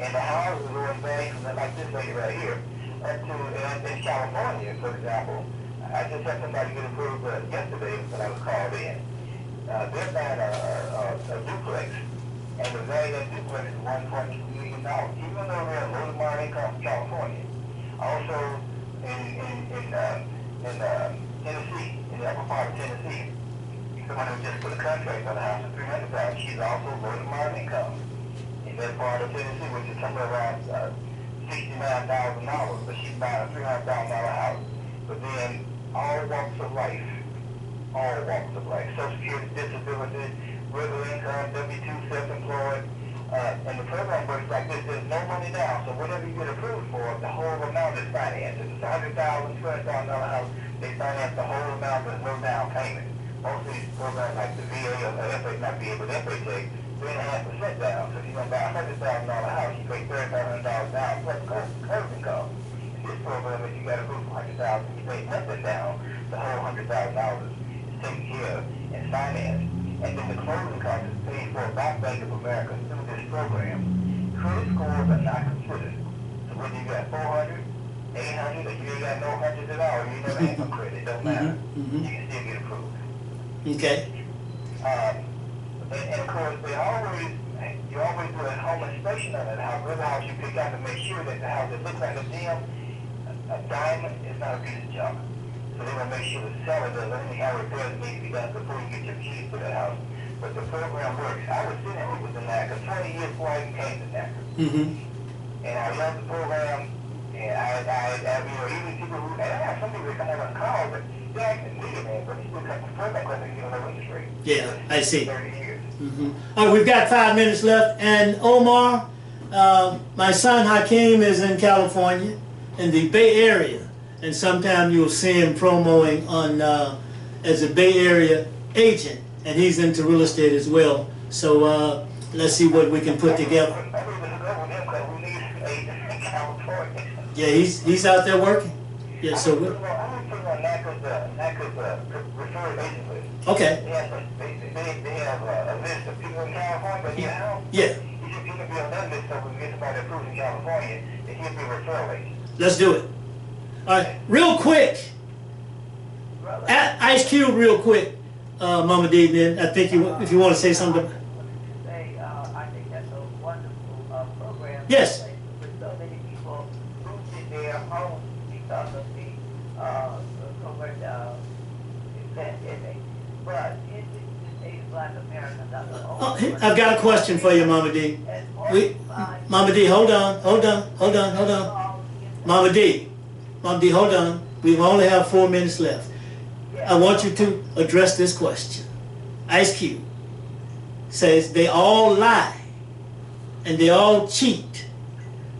And the house is going back, like this lady right here, up to, in California, for example. I just had somebody get approved yesterday when I was called in. They're buying a duplex, and the value of that duplex is $1.2 million, even though they're a low to moderate income from California. Also, in Tennessee, in the upper part of Tennessee. Someone who just put a contract on the house for $300,000. She's also low to moderate income in that part of Tennessee, which is somewhere around $69,000. But she's buying a $300,000 house. But then all walks of life, Social Security, disability, regular income, W-2, self-employed. And the program works like this: there's no money down. So whatever you get approved for, the whole amount is financed. If it's $100,000, $200,000 house, they finance the whole amount. There's no down payment. Most of these programs like the VA or the FHA, not VA, but FHA, 3.5% down. So if you're going to buy a $100,000 house, you pay $3,500 down plus closing costs. In this program, if you got a roof for $100,000, you pay nothing down. The whole $100,000 is taken care of and financed. And then the closing cost is paid for by Bank of America through this program. Credit scores are not considered. So whether you got 400, 800, or you ain't got no hundreds at all, you never have some credit, it don't matter. You can still get approved. Okay. And of course, you always do a home inspection on that house. Whatever house you pick out to make sure that the house that looks like a gem, a diamond, is not a piece of junk. So they're going to make sure the seller does anything how repairs need to be done before you get your keys to that house. But the program works. I was sitting with the NACA 20 years before I even came to NACA. And I love the program. And even people who, and I have some people that come on the call, but they actually need it, man. But they still come to the program because they get no interest rate. Yeah, I see. 30 years. All right, we've got 5 minutes left. And Omar, my son Hakeem is in California, in the Bay Area. And sometimes you'll see him promoting on as a Bay Area agent, and he's into real estate as well. So let's see what we can put together. Yeah, he's out there working. Yeah, so we're okay. They have a list of people in California, but Yeah. You can be on that list so we can get somebody approved in California, and he'll be a referral agent. Let's do it. All right, real quick. Ice Cube, real quick. Mama D, then I think if you want to say something. I think that's a wonderful program. Yes. With so many people losing their homes because of the COVID pandemic. But it is Black America, not the only I've got a question for you, Mama D. Mama D, hold on. Mama D, hold on. We only have 4 minutes left. I want you to address this question. Ice Cube says they all lie and they all cheat,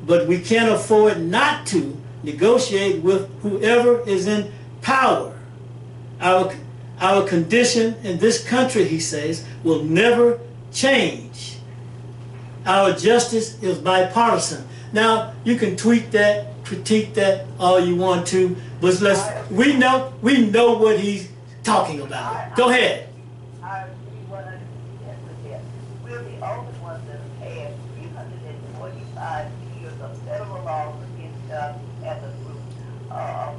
but we can't afford not to negotiate with whoever is in power. Our condition in this country, he says, will never change. Our justice is bipartisan. Now, you can tweet that, critique that all you want to, but we know what he's talking about. Go ahead. I agree 100% with that. We're the only ones that have had 345 years of federal laws against us as a group.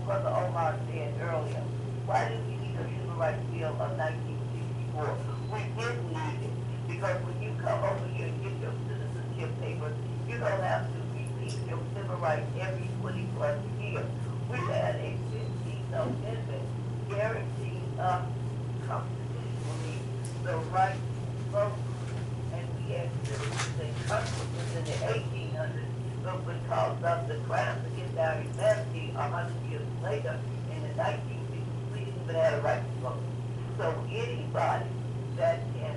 Brother Omar said earlier, why do we need a civil rights bill of 1964? We didn't need it because when you come over here and get your citizenship papers, you don't have to repeat your civil rights every 20 plus years. We had a 15th Amendment guaranteeing us constitutionally the right to vote, and we had citizens in countries in the 1800s, but because of the crimes against our humanity 100 years later, in the 1960s, we didn't even have a right to vote. So anybody that can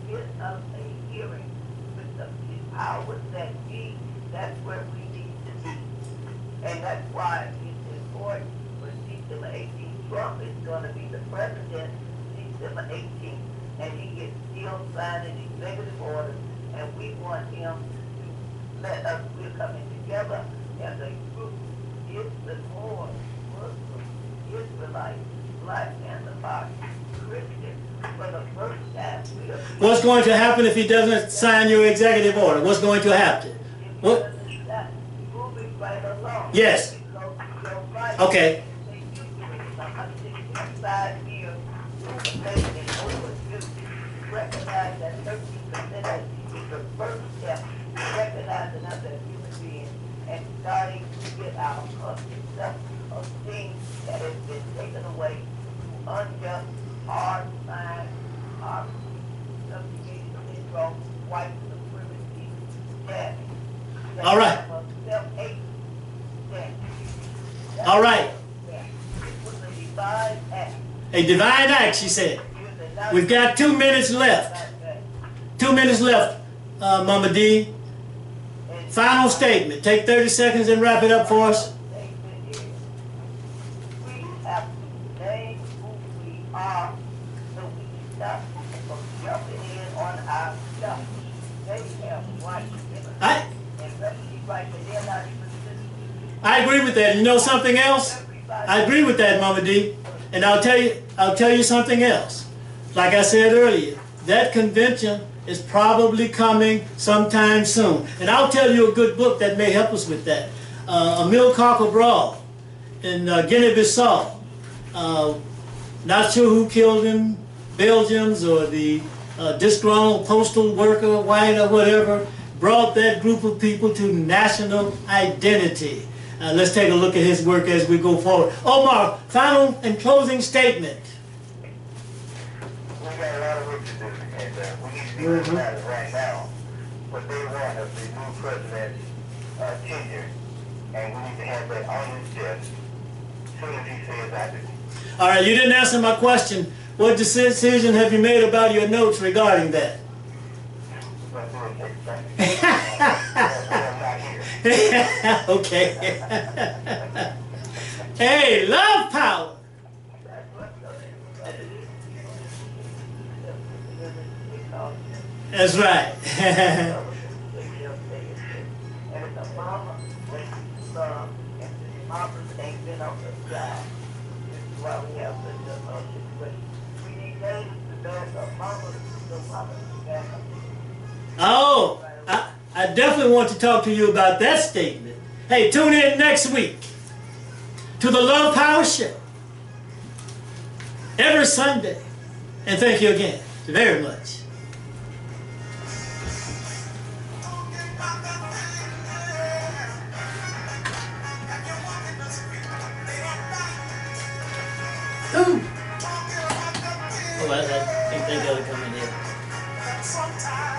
get us a hearing with the powers that be, that's where we need to be. And that's why it's important for December 18th. Trump is going to be the president December 18th, and he gets still signing executive orders, and we want him to let us, we're coming together as a group. It's the more Muslim, Israelite, Black Panther Party, Christian, for the first time. What's going to happen if he doesn't sign your executive order? What's going to happen? What? Yes. Okay. Recognize that 13% is the first step to recognizing us as human beings and starting to get our self-esteem that has been taken away through unjust hard line, hard subjugation of Negro, white supremacy, that. All right. Self-hate, that. All right. It was a divine act. A divine act, she said. We've got 2 minutes left. 2 minutes left, Mama D. Final statement. Take 30 seconds and wrap it up for us. We have to name who we are so we stop from jumping in on our stuff. They have rights in us. And refugee rights, and they're not even citizens. I agree with that. You know something else? I agree with that, Mama D. And I'll tell you something else. Like I said earlier, that convention is probably coming sometime soon. And I'll tell you a good book that may help us with that. Amilcar Cabral in Guinea-Bissau. Not sure who killed him, Belgians or the disgruntled postal worker, white or whatever, brought that group of people to national identity. Let's take a look at his work as we go forward. Omar, final and closing statement. We got a lot of work to do, and we need to be looking at it right now. What they want is the new president's tenure, and we need to have that on his desk as soon as he says I do. All right, you didn't answer my question. What decision have you made about your notes regarding that? But we'll take that. I'm not here. Okay. Hey, love power. That's right. And it's a mama with son, and the mamas ain't been on the side. This is why we have such a situation. We need ladies to back up mamas, so mamas to back up. Oh, I definitely want to talk to you about that statement. Hey, tune in next week to the Love Power Show every Sunday. And thank you again very much. Ooh. Oh, I think they gotta come in here.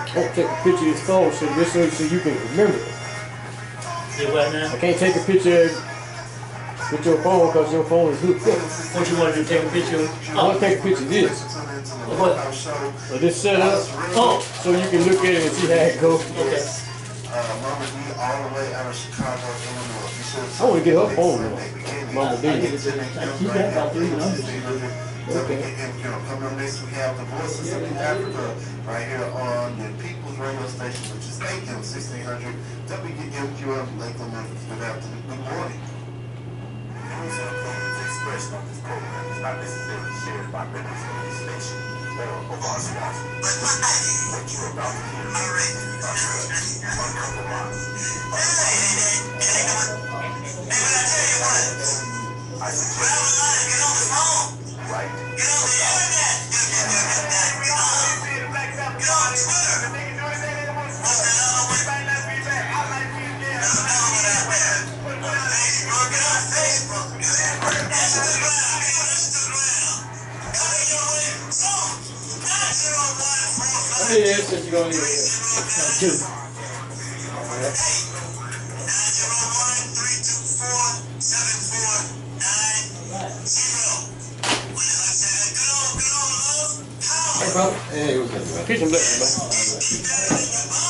Can't take a picture of his phone so you can remember it. You what now? I can't take a picture with your phone because your phone is hooked up. What you want to do? Take a picture? I want to take a picture of this. What? Or this set up Oh, so you can look at it and see how it goes. okay. Mama D all the way out of Chicago, Illinois. Be sure to I want to get her phone now. Mama I D. think it's in there. You got about 3 numbers. Okay. Coming up next, we have the Voices of Africa right here on the People's Radio Station, which is AM 1600 WMQM Lakeland, Memphis. Good afternoon, good morning. Views and opinions expressed on this program is not necessarily shared by members of this station or of our staff. What you're about to hear is uncompromised. I suggest get on the phone. Right. Get on the internet. Get on Twitter. Yeah, since you're going to hear it. Two. Hey, brother. Hey, what's up, man? Peace and blessings, man.